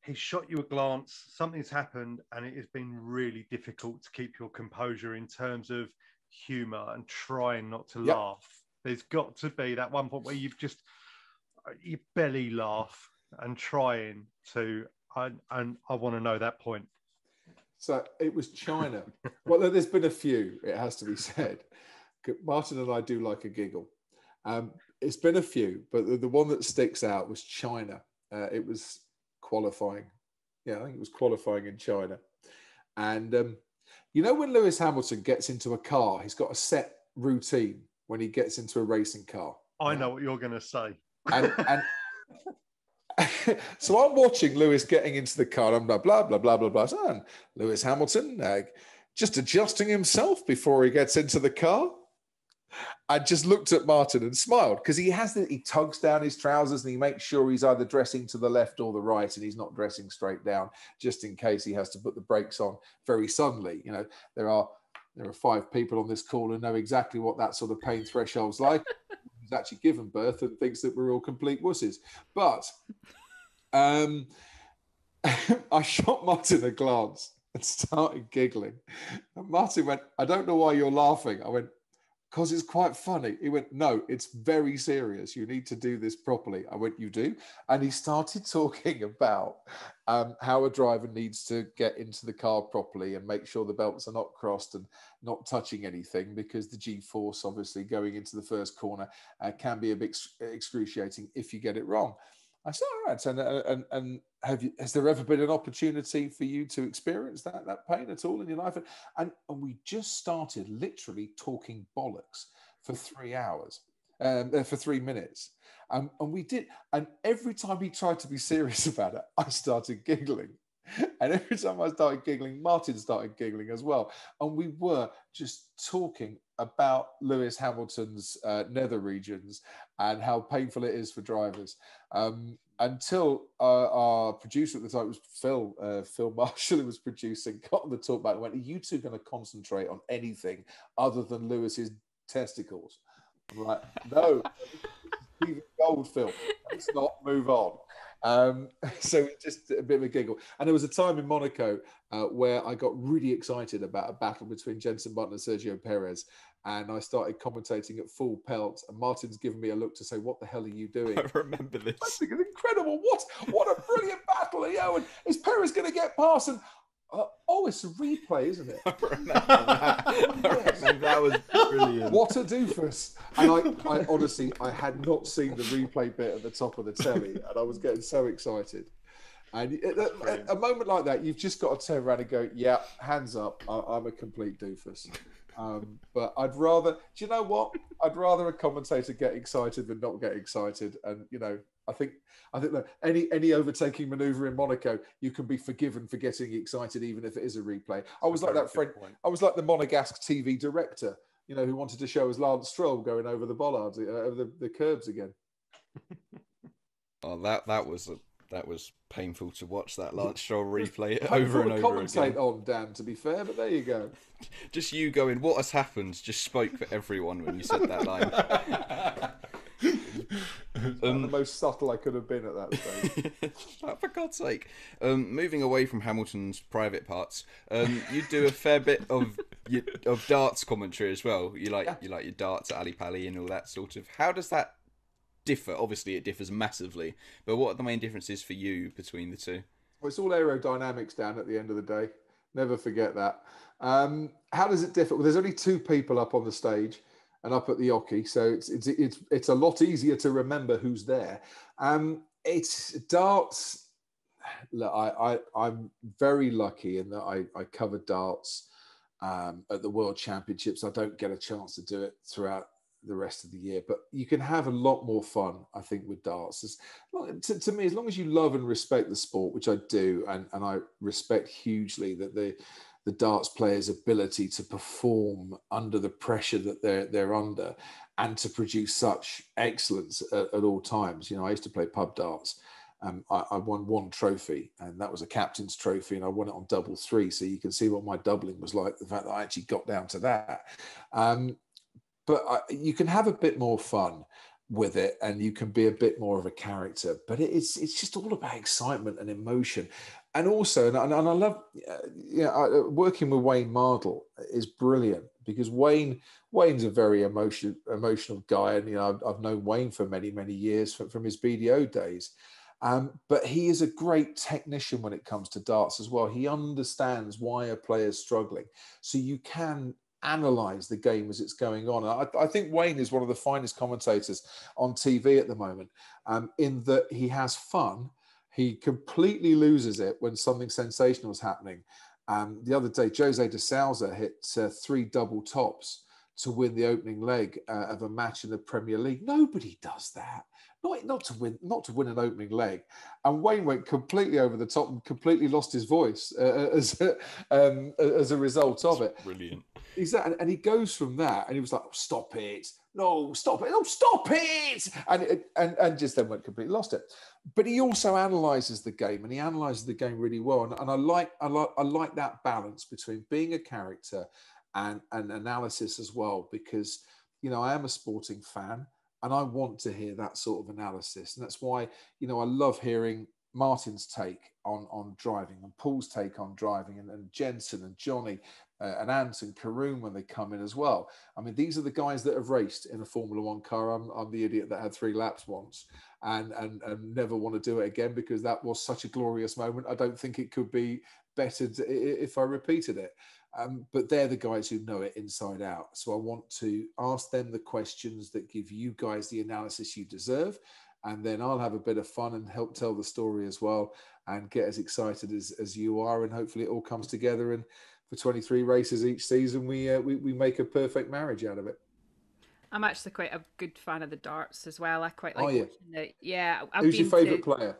he shot you a glance, something's happened, and it has been really difficult to keep your composure in terms of humour and trying not to laugh? There's got to be that one point where you belly laugh and trying to, and I want to know that point.
So it was China. Well, there's been a few, it has to be said. Martin and I do like a giggle. It's been a few, but the one that sticks out was China. It was qualifying. Yeah, I think it was qualifying in China. And you know, when Lewis Hamilton gets into a car, he's got a set routine when he gets into a racing car.
I know what you're going to say.
And so I'm watching Lewis getting into the car. I'm like, blah, blah, blah, blah, blah. And Lewis Hamilton just adjusting himself before he gets into the car. I just looked at Martin and smiled because he tugs down his trousers and he makes sure he's either dressing to the left or the right and he's not dressing straight down just in case he has to put the brakes on very suddenly. You know, there are 5 people on this call who know exactly what that sort of pain threshold's like. He's actually given birth and thinks that we're all complete wusses. But I shot Martin a glance and started giggling. And Martin went, "I don't know why you're laughing." I went, "Because it's quite funny." He went, "No, it's very serious. You need to do this properly." I went, "You do?" And he started talking about how a driver needs to get into the car properly and make sure the belts are not crossed and not touching anything, because the G-force, obviously, going into the first corner can be a bit excruciating if you get it wrong. I said, "All right. And has there ever been an opportunity for you to experience that pain at all in your life?" And we just started literally talking bollocks for 3 hours, for 3 minutes. And we did. And every time he tried to be serious about it, I started giggling. And every time I started giggling, Martin started giggling as well. And we were just talking about Lewis Hamilton's nether regions and how painful it is for drivers. Until our producer at the time was Phil Marshall, who was producing, got on the talk back and went, "Are you two going to concentrate on anything other than Lewis's testicles?" I'm like, "No, Stephen Goldfield. Let's not move on." So just a bit of a giggle. And there was a time in Monaco where I got really excited about a battle between Jenson Button and Sergio Perez. And I started commentating at full pelt. And Martin's given me a look to say, "What the hell are you doing?"
I remember this.
I think it's incredible. What a brilliant battle. You know, and is Perez going to get past? And it's a replay, isn't it?
I remember that. That was brilliant.
What a doofus. And I honestly, I had not seen the replay bit at the top of the telly, and I was getting so excited. And at a moment like that, you've just got to turn around and go, "Yeah, hands up, I'm a complete doofus." But I'd rather, do you know what? I'd rather a commentator get excited than not get excited. And, you know, I think that any overtaking maneuver in Monaco, you can be forgiven for getting excited, even if it is a replay. I was like that friend. I was like the Monegasque TV director, you know, who wanted to show us Lance Stroll going over the bollards, over the curbs again.
Oh, that was painful to watch, that Lance Stroll replay over and over again.
On, Dan, to be fair, but there you go.
Just you going, "What has happened?" just spoke for everyone when you said that line.
The most subtle I could have been at that stage.
For God's sake. Moving away from Hamilton's private parts, you do a fair bit of darts commentary as well. You like your darts at Ali Pali and all that sort of. How does that differ? Obviously, it differs massively, but what are the main differences for you between the two?
Well, it's all aerodynamics, Dan, at the end of the day. Never forget that. How does it differ? Well, there's only 2 people up on the stage and up at the oche, so it's a lot easier to remember who's there. It's darts. Look, I'm very lucky in that I covered darts at the World Championships. I don't get a chance to do it throughout the rest of the year, but you can have a lot more fun, I think, with darts. To me, as long as you love and respect the sport, which I do, and I respect hugely that the darts players' ability to perform under the pressure that they're under and to produce such excellence at all times. You know, I used to play pub darts, I won one trophy, and that was a captain's trophy, and I won it on double three. So you can see what my doubling was like, the fact that I actually got down to that. But you can have a bit more fun with it, and you can be a bit more of a character, but it's just all about excitement and emotion. And also, and I love, working with Wayne Mardle is brilliant, because Wayne's a very emotional guy, and I've known Wayne for many years from his BDO days. But he is a great technician when it comes to darts as well. He understands why a player's struggling, so you can analyze the game as it's going on. I think Wayne is one of the finest commentators on TV at the moment, in that he has fun. He completely loses it when something sensational is happening. The other day, Jose de Souza hit 3 double tops to win the opening leg of a match in the Premier League. Nobody does that. Not to win an opening leg. And Wayne went completely over the top and completely lost his voice as a result of it.
Brilliant.
Exactly. And he goes from that, and he was like, "Stop it! No, stop it! No, stop it!" And just then went completely lost it. But he also analyzes the game, and he analyzes the game really well. And I like that balance between being a character and analysis as well, because I am a sporting fan, and I want to hear that sort of analysis. And that's why, I love hearing Martin's take on driving, and Paul's take on driving, and Jensen and Johnny and Ant and Karoon when they come in as well. I mean, these are the guys that have raced in a Formula One car. I'm the idiot that had 3 laps once and never want to do it again, because that was such a glorious moment. I don't think it could be bettered if I repeated it. But they're the guys who know it inside out. So I want to ask them the questions that give you guys the analysis you deserve. And then I'll have a bit of fun and help tell the story as well, and get as excited as you are. And hopefully it all comes together. And for 23 races each season, we make a perfect marriage out of it.
I'm actually quite a good fan of the darts as well. I quite like watching it. Yeah.
Who's your favourite player?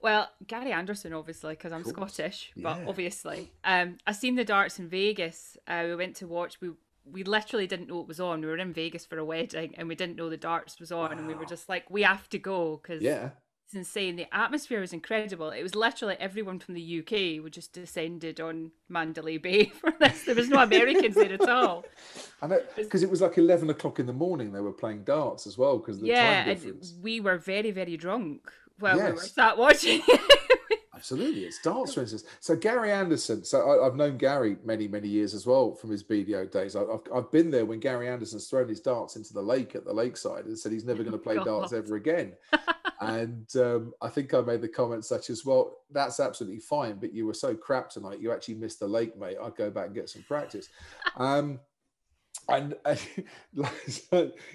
Well, Gary Anderson, obviously, because I'm Scottish, but obviously. I seen the darts in Vegas. We went to watch. We literally didn't know it was on. We were in Vegas for a wedding, and we didn't know the darts was on. And we were just like, we have to go, because it's insane. The atmosphere was incredible. It was literally everyone from the UK would just descended on Mandalay Bay for this. There was no Americans there at all.
I know, because it was like 11 o'clock in the morning. They were playing darts as well, because of the time difference.
And we were very, very drunk while we were sat watching.
Absolutely, it's darts, for instance. So Gary Anderson. So I've known Gary many years as well from his BDO days. I've been there when Gary Anderson's thrown his darts into the lake at the lakeside and said he's never going to play darts ever again. And I think I made the comment such as, "Well, that's absolutely fine, but you were so crap tonight, you actually missed the lake, mate. I'd go back and get some practice." And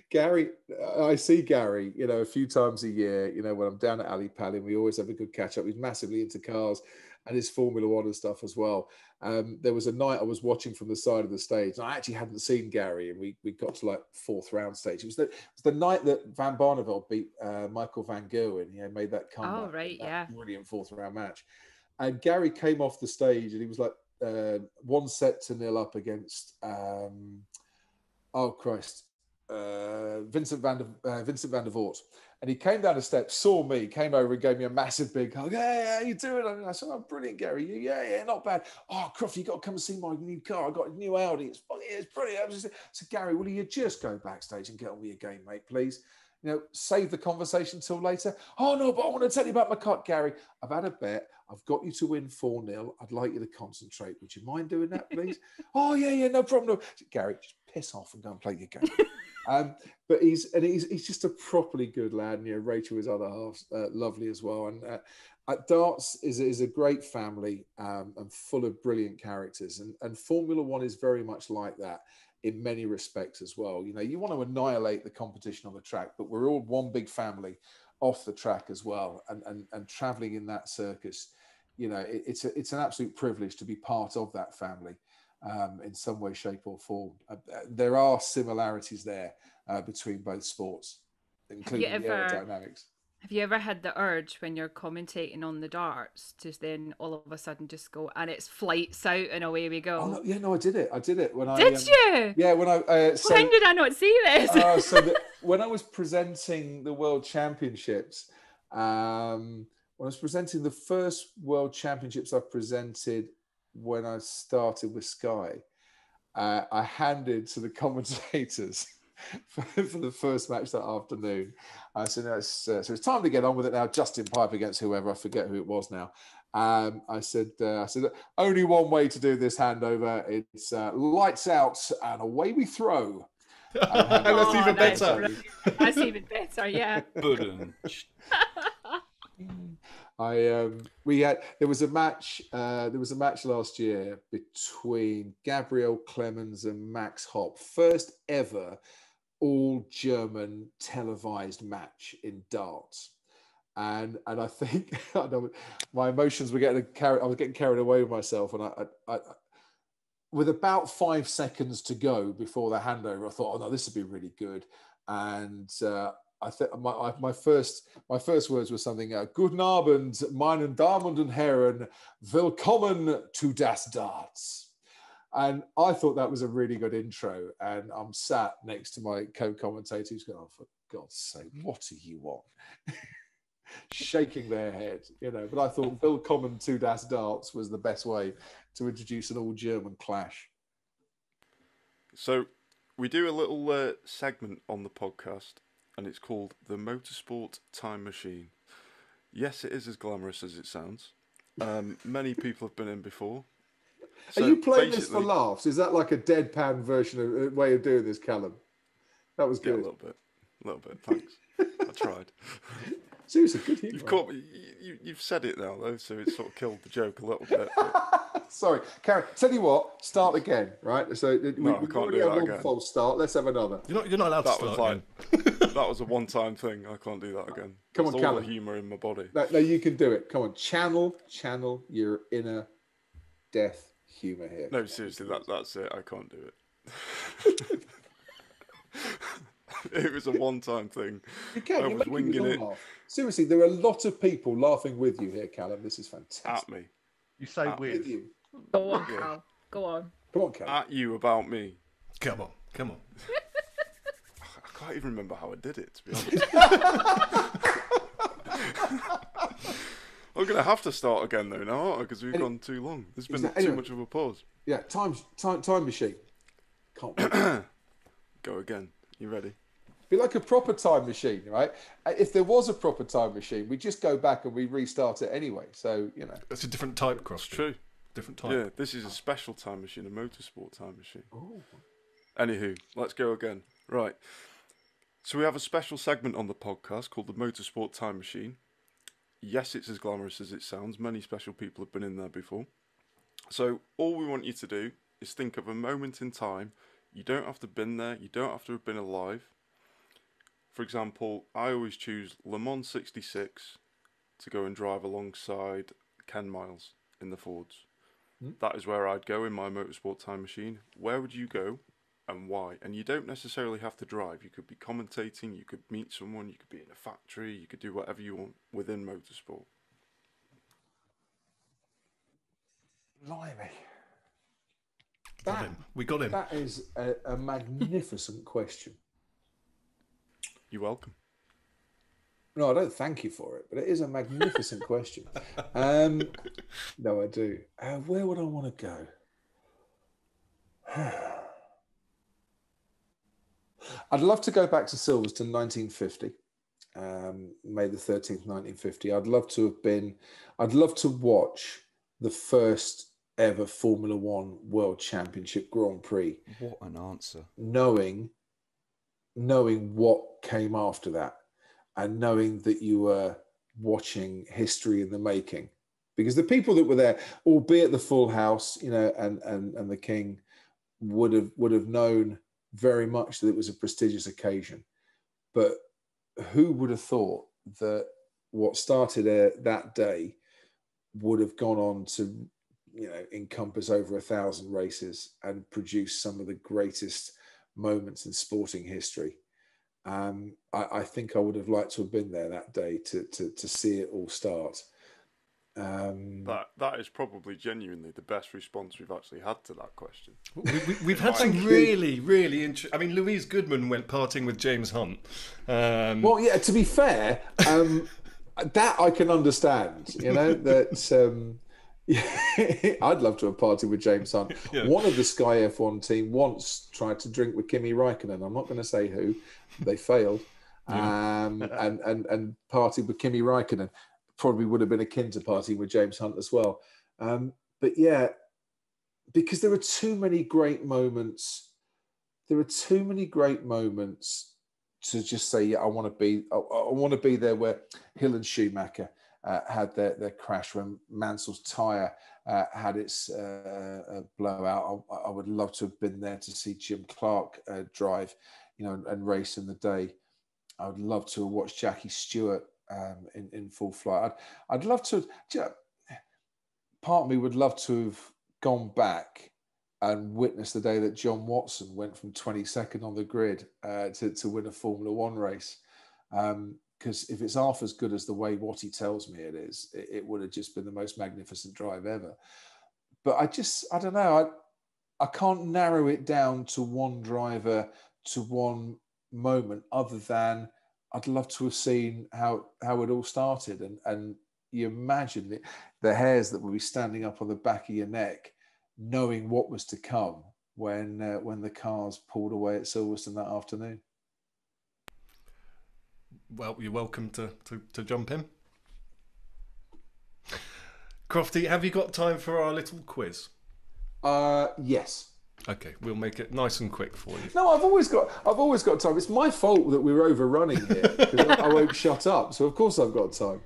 Gary, I see Gary, a few times a year, when I'm down at Ali Pali, we always have a good catch up. He's massively into cars and his Formula One and stuff as well. There was a night I was watching from the side of the stage, and I actually hadn't seen Gary, and we got to like 4th round stage. It was the night that Van Barneveld beat Michael Van Gerwen. He made that comeback.
Oh, right, yeah.
Brilliant 4th round match. And Gary came off the stage, and he was like 1-0 up against... Vincent van der Voort. And he came down the steps, saw me, came over and gave me a massive big hug. "Hey, how you doing?" And I said, "Oh, brilliant, Gary. Yeah, not bad. Oh, Crofty, you got to come and see my new car. I got a new Audi. It's brilliant." I said, "Gary, will you just go backstage and get on with your game, mate, please? Save the conversation till later." "Oh, no, but I want to tell you about my car." "Gary, I've had a bet. I've got you to win 4-0. I'd like you to concentrate. Would you mind doing that, please?" "Oh, yeah, no problem." No. Said, "Gary, just piss off and go and play your game." But he's just a properly good lad. And Rachel, his other half's lovely as well. And darts is a great family and full of brilliant characters. And Formula One is very much like that in many respects as well. You want to annihilate the competition on the track, but we're all one big family off the track as well. And traveling in that circus, it's an absolute privilege to be part of that family. In some way, shape or form. There are similarities there between both sports, including the aerodynamics.
Have you ever had the urge when you're commentating on the darts to then all of a sudden just go, and it's flights out and away we go?
Oh, no, I did it. When
Did you?
Yeah, when I...
when did I not see this?
When I was presenting the World Championships, when I was presenting the first World Championships I presented when I started with Sky, I handed to the commentators for the first match that afternoon. I said, no, so it's time to get on with it now. Justin Pipe against whoever, I forget who it was now. I said, only one way to do this handover. It's lights out and away we throw.
That's even better.
That's even better, yeah.
There was a match last year between Gabriel Clemens and Max Hopp, first ever all German televised match in darts. And I think my emotions were getting carried. I was getting carried away with myself, and I with about 5 seconds to go before the handover, I thought, oh no, this would be really good. And I think my first words were something, Guten Abend, meine Damen und Herren, willkommen to das Darts. And I thought that was a really good intro. And I'm sat next to my co-commentator who's going, oh, for God's sake, what do you want? Shaking their head, But I thought willkommen to das Darts was the best way to introduce an all-German clash.
So we do a little segment on the podcast, and it's called the Motorsport Time Machine. Yes, it is as glamorous as it sounds. Many people have been in before.
So are you playing this for laughs? Is that like a deadpan way of doing this, Callum? That was good.
Yeah, a little bit. Thanks. I tried.
Seriously, good humour.
You've said it now, though, so it sort of killed the joke a little bit.
Sorry, Karen. Tell you what, start again, right? So
I can't do that again.
False start. Let's have another.
You're not allowed to start again.
That was a one-time thing. I can't do that again.
Come on,
Callum.
Callum.
All the humour in my body.
No, you can do it. Come on, channel your inner death humour here.
No, seriously, that's it. I can't do it. It was a one-time thing.
You can.
I was winging it.
Laugh. Seriously, there are a lot of people laughing with you here, Callum. This is fantastic.
At me.
You say with
you.
Go on, Cal. Go on.
Come on, Callum.
At you about me.
Come on.
I can't even remember how I did it, to be honest. I'm going to have to start again, though, now, aren't I? Because we've gone too long. There's been too much of a pause.
Yeah, time machine. Can't wait.
Go again. You ready?
Be like a proper time machine, right? If there was a proper time machine, we just go back and we restart it anyway. So,
It's a different type, Crofty.
True.
Different type.
Yeah, this is a special time machine, a motorsport time machine.
Oh.
Anywho, let's go again. Right. So we have a special segment on the podcast called the Motorsport Time Machine. Yes, it's as glamorous as it sounds. Many special people have been in there before. So all we want you to do is think of a moment in time. You don't have to have been there. You don't have to have been alive. For example, I always choose Le Mans 66 to go and drive alongside Ken Miles in the Fords. That is where I'd go in my motorsport time machine. Where would you go and why? And you don't necessarily have to drive. You could be commentating, you could meet someone, you could be in a factory, you could do whatever you want within motorsport.
Blimey.
We got him.
That is a magnificent question.
You're welcome.
No, I don't thank you for it, but it is a magnificent question. No, I do. Where would I want to go? I'd love to go back to Silverstone 1950, May the 13th, 1950. I'd love to watch the first ever Formula One World Championship Grand Prix.
What an answer.
Knowing what came after that, and knowing that you were watching history in the making, because the people that were there, albeit the full house, and the King would have known very much that it was a prestigious occasion. But who would have thought that what started that day would have gone on to, encompass over 1,000 races and produce some of the greatest moments in sporting history. I think I would have liked to have been there that day to see it all start.
That is probably genuinely the best response we've actually had to that question.
We've had some really interesting. I mean, Louise Goodman went partying with James Hunt.
Well, yeah. To be fair, that I can understand. You know that. I'd love to have partied with James Hunt.
Yeah.
One of the Sky F1 team once tried to drink with Kimi Räikkönen. I'm not going to say who. They failed. And partied with Kimi Räikkönen. Probably would have been akin to partying with James Hunt as well. But yeah, because there are too many great moments. There are too many great moments to just say, yeah, I want to be there where Hill and Schumacher had their crash, when Mansell's tyre had its blowout. I would love to have been there to see Jim Clark drive, and race in the day. I would love to have watched Jackie Stewart in full flight. I'd love to. Part of me would love to have gone back and witnessed the day that John Watson went from 22nd on the grid to win a Formula One race. Because if it's half as good as the way Watty tells me it is, it would have just been the most magnificent drive ever. But I don't know. I can't narrow it down to one driver, to one moment, other than I'd love to have seen how it all started. And you imagine the hairs that would be standing up on the back of your neck, knowing what was to come when the cars pulled away at Silverstone that afternoon.
Well, you're welcome to jump in. Crofty, have you got time for our little quiz?
Yes.
Okay, we'll make it nice and quick for you.
No, I've always got time. It's my fault that we're overrunning here because I won't shut up. So of course I've got time.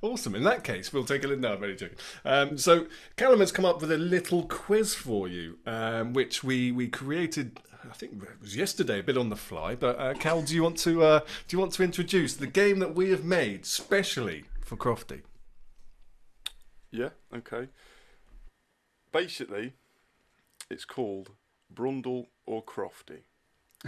Awesome. In that case, we'll take a little. No, I'm only joking. So Callum has come up with a little quiz for you, which we created. I think it was yesterday, a bit on the fly. But Cal, do you want to introduce the game that we have made specially for Crofty?
Yeah. Okay. Basically, it's called Brundle or Crofty,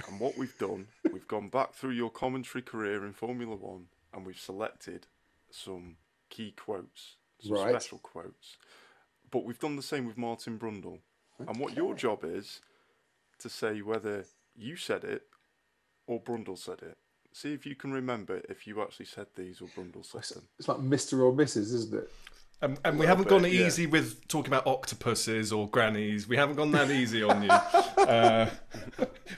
and what we've done, we've gone back through your commentary career in Formula One, and we've selected some key quotes, some special quotes. But we've done the same with Martin Brundle. Okay. And what your job is to say whether you said it or Brundle said it. See if you can remember if you actually said these or Brundle said them.
It's like Mr. or Mrs., isn't it?
And we haven't gone easy with talking about octopuses or grannies. We haven't gone that easy on you.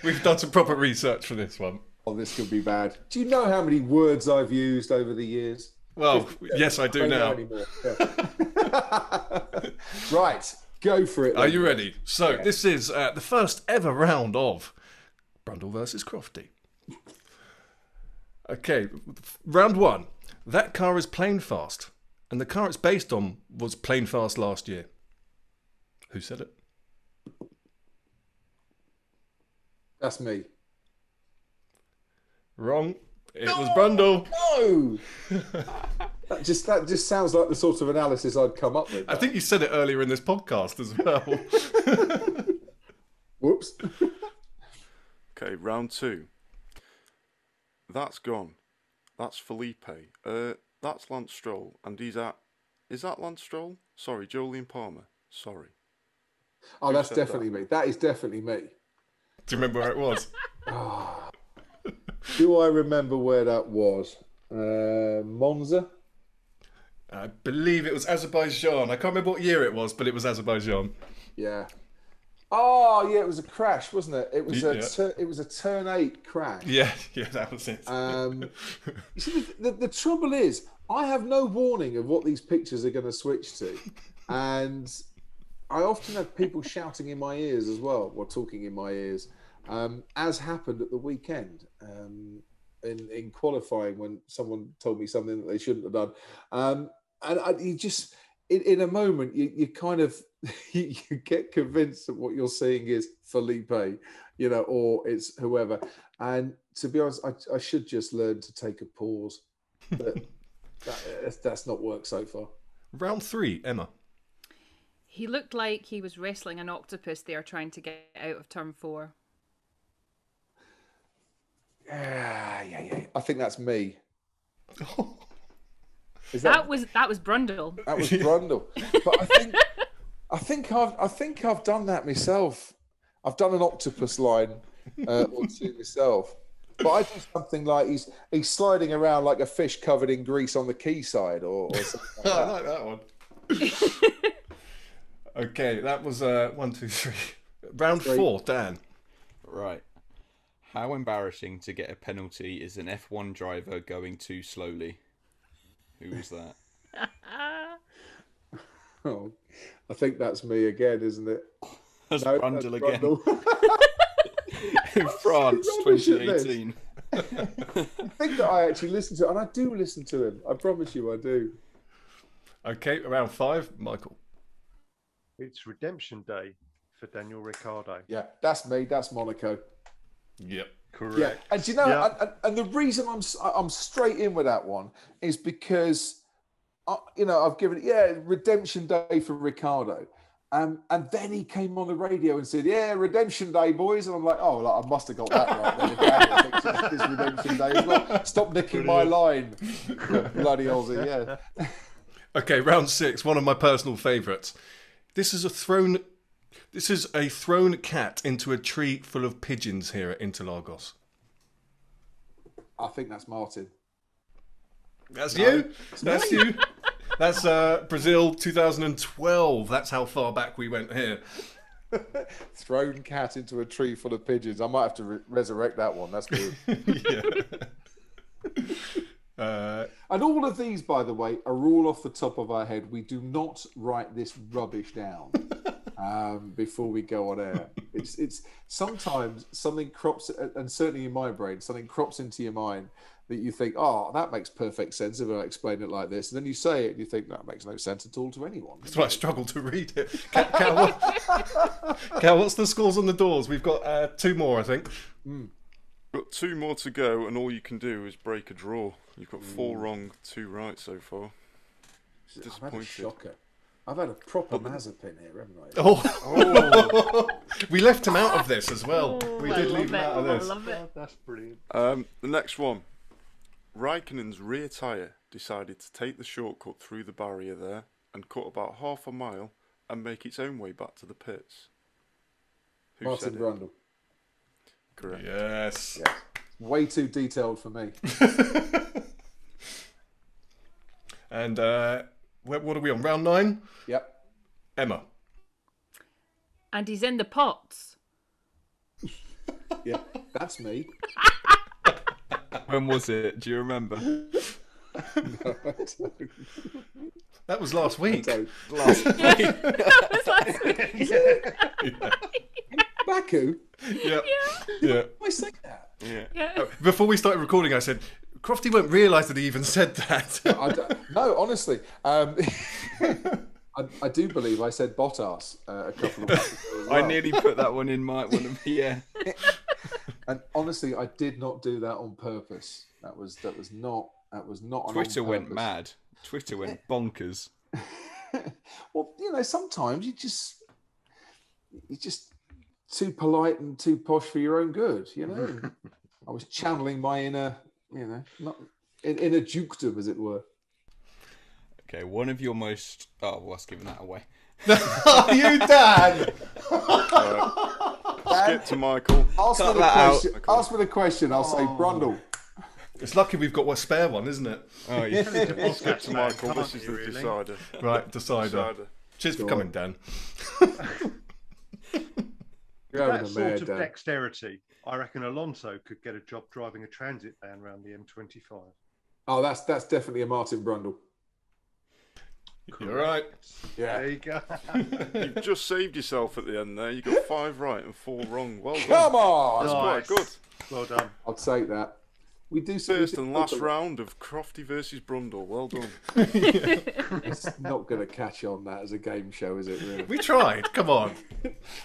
We've done some proper research for this one.
Oh, this could be bad. Do you know how many words I've used over the years?
Well, yes, I do now.
Yeah. Right, go for it.
Are you ready? So, this is the first ever round of Brundle versus Crofty. Okay, round one. That car is plane fast, and the car it's based on was plane fast last year. Who said it?
That's me.
Wrong. It was Brundle.
No! that just sounds like the sort of analysis I'd come up with.
I think you said it earlier in this podcast as well.
Whoops.
Okay, round two. That's gone. That's Felipe. That's Lance Stroll. And is that Lance Stroll? Sorry, Jolyon Palmer. Sorry.
Oh, that's definitely me. That is definitely me.
Do you remember where it was?
Do I remember where that was? Monza?
I believe it was Azerbaijan. I can't remember what year it was, but it was Azerbaijan.
Yeah. Oh, yeah, it was a crash, wasn't it? It was a turn 8 crash.
Yeah, that was it.
You see, the trouble is, I have no warning of what these pictures are going to switch to. And I often have people shouting in my ears as well, or talking in my ears, as happened at the weekend in qualifying when someone told me something that they shouldn't have done. You just, in a moment, you kind of, you get convinced that what you're seeing is Felipe, or it's whoever. And to be honest, I should just learn to take a pause. But that's not worked so far.
Round 3, Emma.
He looked like he was wrestling an octopus there trying to get out of turn 4.
Yeah. I think that's me.
That was Brundle.
That was Brundle. But I think I've done that myself. I've done an octopus line or two myself. But I do something like he's sliding around like a fish covered in grease on the quayside, or something like that.
I like that one. Okay, that was 1, 2, 3. Round 4, Dan.
Right. How embarrassing to get a penalty is an F1 driver going too slowly? Who was that?
Oh, I think that's me again, isn't it?
That's
No,
Brundle
that's
again.
Brundle.
In France,
rubbish at this.
2018.
I think that I actually listen to it, and I do listen to him. I promise you I do.
Okay, round 5, Michael.
It's Redemption Day for Daniel Ricciardo.
Yeah, that's me. That's Monaco.
Yep.
Correct.
Yeah, and do you know,
Yeah.
and the reason I'm straight in with that one is because, I've given it, Redemption Day for Ricciardo. And then he came on the radio and said, "Yeah, Redemption Day, boys." And I'm like, "Oh, I must have got that right then. Daniel thinks it's Redemption Day as well. Stop nicking my line, bloody Aussie." Yeah.
Okay, round 6, one of my personal favourites. This is a thrown cat into a tree full of pigeons here at Interlagos.
I think that's Martin.
That's you. That's you. That's Brazil 2012. That's how far back we went here.
Thrown cat into a tree full of pigeons. I might have to resurrect that one. That's good. And all of these, by the way, are all off the top of our head. We do not write this rubbish down before we go on air. It's sometimes something crops, and certainly in my brain, something crops into your mind that you think, "Oh, that makes perfect sense if I explain it like this." And then you say it and you think, "That makes no sense at all to anyone."
That's why I struggle to read it. Cal, what's the scores on the doors? We've got 2 more, I think.
Got 2 more to go, and all you can do is break a draw. You've got 4 wrong, 2 right so far.
I've had a
Disappointed.
shocker. I've had a proper Mazepin here, haven't I?
Oh. We left him out of this as well. We
I
did
love
leave him
it.
out of
I
this.
love it.
That's brilliant.
The next one. Raikkonen's rear tyre decided to take the shortcut through the barrier there and cut about half a mile and make its own way back to the pits. Who
Martin
said it?
Brundle.
Correct.
Yes.
Yeah. Way too detailed for me.
And what are we on? Round 9?
Yep.
Emma.
And he's in the pots.
Yeah, that's me.
When was it? Do you remember?
No, I don't.
That was last week.
I don't.
Last week.
That was last week.
Baku?
Yeah. Yeah.
Why say that?
Yeah.
Before we started recording, I said, Crofty won't realise that he even said that.
No, honestly. I do believe I said Bottas a couple of weeks ago as well.
I nearly put that one in my one of
And honestly, I did not do that on purpose. That was not on
Twitter went
purpose.
mad. Twitter went bonkers.
Well, sometimes you're just too polite and too posh for your own good, I was channeling my inner, not inner dukedom, as it were.
Okay, one of your most... Oh, well, that's giving that away.
You, Dan!
Skip to Michael.
Ask me the question. I'll say Brundle.
It's lucky we've got a spare one, isn't it?
Oh, yeah.
Skip to Michael. This is the
Really?
decider.
Right, decider.
Decider.
Cheers for coming, Dan.
You're having
That
a
sort
mad
of
day.
dexterity, I reckon Alonso could get a job driving a transit van around the M25.
Oh, that's definitely a Martin Brundle.
You're right.
Yeah.
There you go.
You've just saved yourself at the end there. You got 5 right and 4 wrong. Well done.
Come on!
That's quite good.
Well done.
I'll take that. We do
First and last round of Crofty versus Brundle. Well done.
It's not going to catch on that as a game show, is it? Really?
We tried. Come on.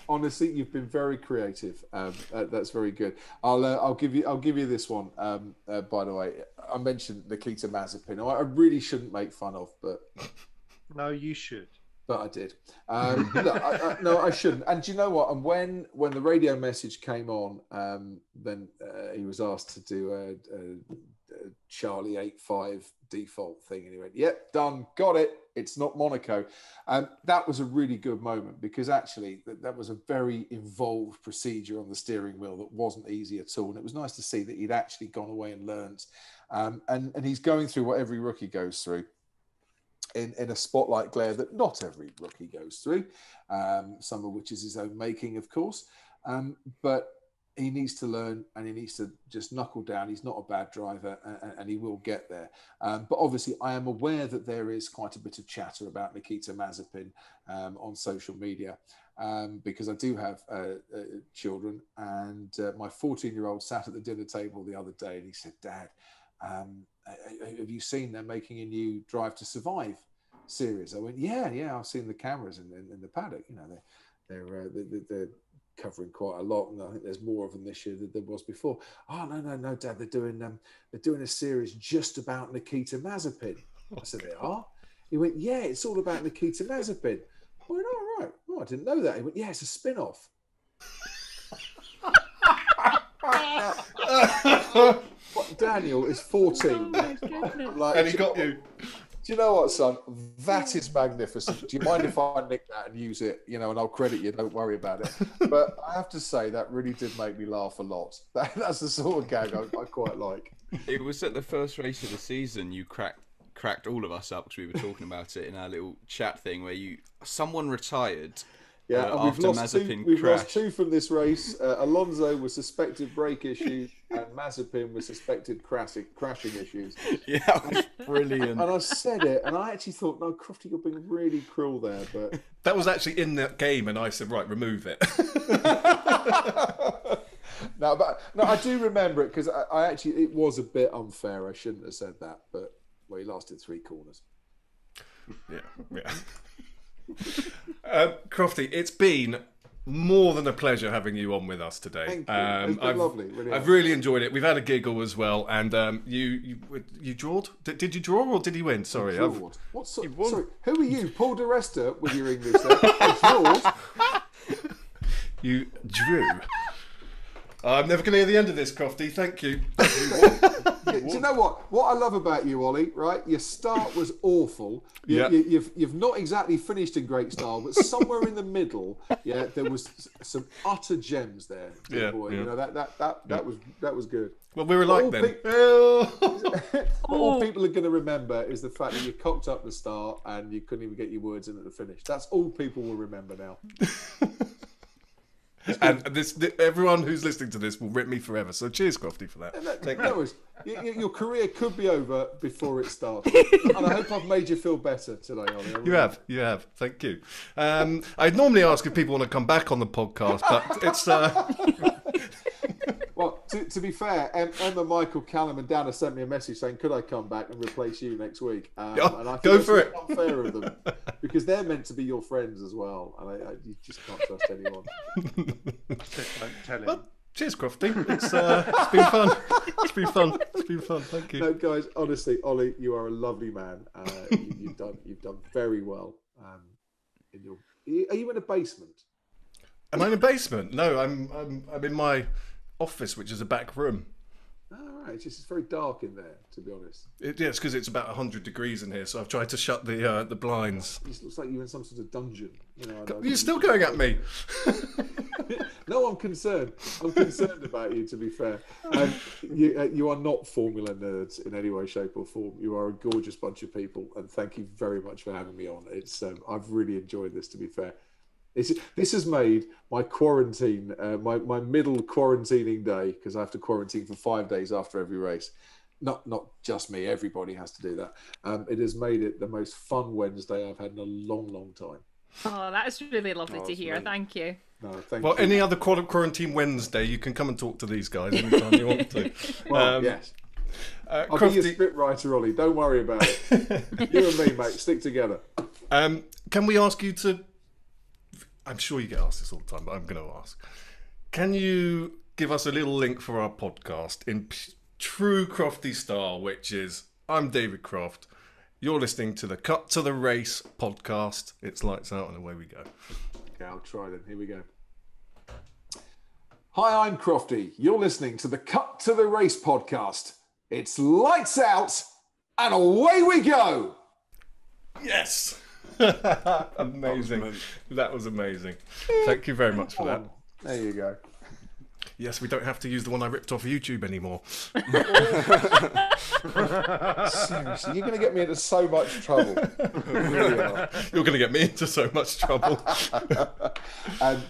Honestly, you've been very creative. That's very good. I'll give you this one. By the way, I mentioned Nikita Mazepin. I really shouldn't make fun of, but
No, you should.
I did. No, I shouldn't. And do you know what? And when the radio message came on, then he was asked to do a Charlie 85 default thing, and he went, "Yep, done, got it." It's not Monaco. That was a really good moment because actually that was a very involved procedure on the steering wheel that wasn't easy at all. And it was nice to see that he'd actually gone away and learned. And he's going through what every rookie goes through in a spotlight glare that not every rookie goes through, some of which is his own making, of course. But he needs to learn and he needs to just knuckle down. He's not a bad driver and he will get there. But obviously, I am aware that there is quite a bit of chatter about Nikita Mazepin on social media because I do have children. And my 14-year-old sat at the dinner table the other day and he said, "Dad, have you seen they're making a new Drive to Survive series?" I went, yeah, I've seen the cameras in the paddock. You know, they're covering quite a lot, and I think there's more of them this year than there was before. "Oh, no, Dad, they're doing a series just about Nikita Mazepin." I said, "They are?" He went, "Yeah, it's all about Nikita Mazepin." I went, "Oh, right. Oh, I didn't know that." He went, "Yeah, it's a spin-off." Daniel is 14.
Oh my goodness.
Like,
And he got you.
Do you know what, son? That is magnificent. Do you mind if I nick that and use it? You know, and I'll credit you. Don't worry about it. But I have to say that really did make me laugh a lot. That's the sort of gag I quite like.
It was at the first race of the season you cracked all of us up because we were talking about it in our little chat thing where someone retired.
Yeah, and we've lost two from this race. Alonso was suspected brake issues, and Mazepin was suspected crashing issues.
Yeah, that was brilliant.
And I said it, and I actually thought, no, Crofty, you're being really cruel there. But
That was actually in that game, and I said, right, remove it.
No, I do remember it because I actually, it was a bit unfair. I shouldn't have said that, but well, he lasted 3 corners.
Yeah. Crofty, it's been more than a pleasure having you on with us today.
Thank you. It's been lovely.
I've really enjoyed it. We've had a giggle as well, and you drawed. Did you draw or did he win? Sorry,
sorry, who are you, Paul de Resta, with your English there?
You drew. I'm never going to hear the end of this, Crofty. Thank you.
Do you know what I love about you, Ollie? Right, your start was awful. You've not exactly finished in great style, but somewhere in the middle, there was some utter gems there. Boy. You know that was good.
Well, we were like then.
All people are going to remember is the fact that you cocked up the start and you couldn't even get your words in at the finish. That's all people will remember now.
And everyone who's listening to this will rip me forever. So cheers, Crofty, for that.
Your career could be over before it starts. And I hope I've made you feel better today, Ollie.
You have. Thank you. I'd normally ask if people want to come back on the podcast, but it's...
Well, to be fair, Emma, Michael, Callum and Dan have sent me a message saying, could I come back and replace you next week? And I think
go for it.
Unfair of them because they're meant to be your friends as well. And you just can't trust anyone.
Tell him.
Well, cheers, Crofty. It's been fun. It's been fun. Thank you.
No, guys, honestly, Ollie, you are a lovely man. You've done very well. Are you in a basement?
Am I in a basement? No, I'm in my office, which is a back room.
Oh, right. It's very dark in there, to be honest.
It's because it's about 100 degrees in here, so I've tried to shut the blinds.
It looks like you're in some sort of dungeon.
You're still going at me.
No, I'm concerned. I'm concerned about you, to be fair. You are not Formula nerds in any way, shape or form. You are a gorgeous bunch of people, and thank you very much for having me on. It's I've really enjoyed this, to be fair. This has made my quarantine, my middle quarantining day, because I have to quarantine for 5 days after every race. Not just me, everybody has to do that. It has made it the most fun Wednesday I've had in a long, long time.
Oh, that's really lovely to hear. Thank you.
No, thank
you.
Any
other quarantine Wednesday, you can come and talk to these guys anytime you want to.
Well, yes. I'll be your script writer, Ollie. Don't worry about it. You and me, mate, stick together.
Can we ask you to... I'm sure you get asked this all the time, but I'm going to ask. Can you give us a little link for our podcast in true Crofty style, which is, I'm David Croft. You're listening to the Cut to the Race podcast. It's lights out and away we go.
Okay, I'll try then. Here we go. Hi, I'm Crofty. You're listening to the Cut to the Race podcast. It's lights out and away we go.
Yes. Amazing. That was amazing. Thank you very much for that.
There you go.
Yes, we don't have to use the one I ripped off YouTube anymore.
Seriously, you're going to get me into so much trouble.
You're going to get me into so much trouble.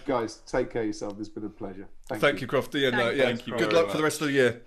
Guys, take care of yourself. It's been a pleasure.
Thank you, Crofty, and
Thank
yeah,
Thank you
good
very
luck for the rest of the year.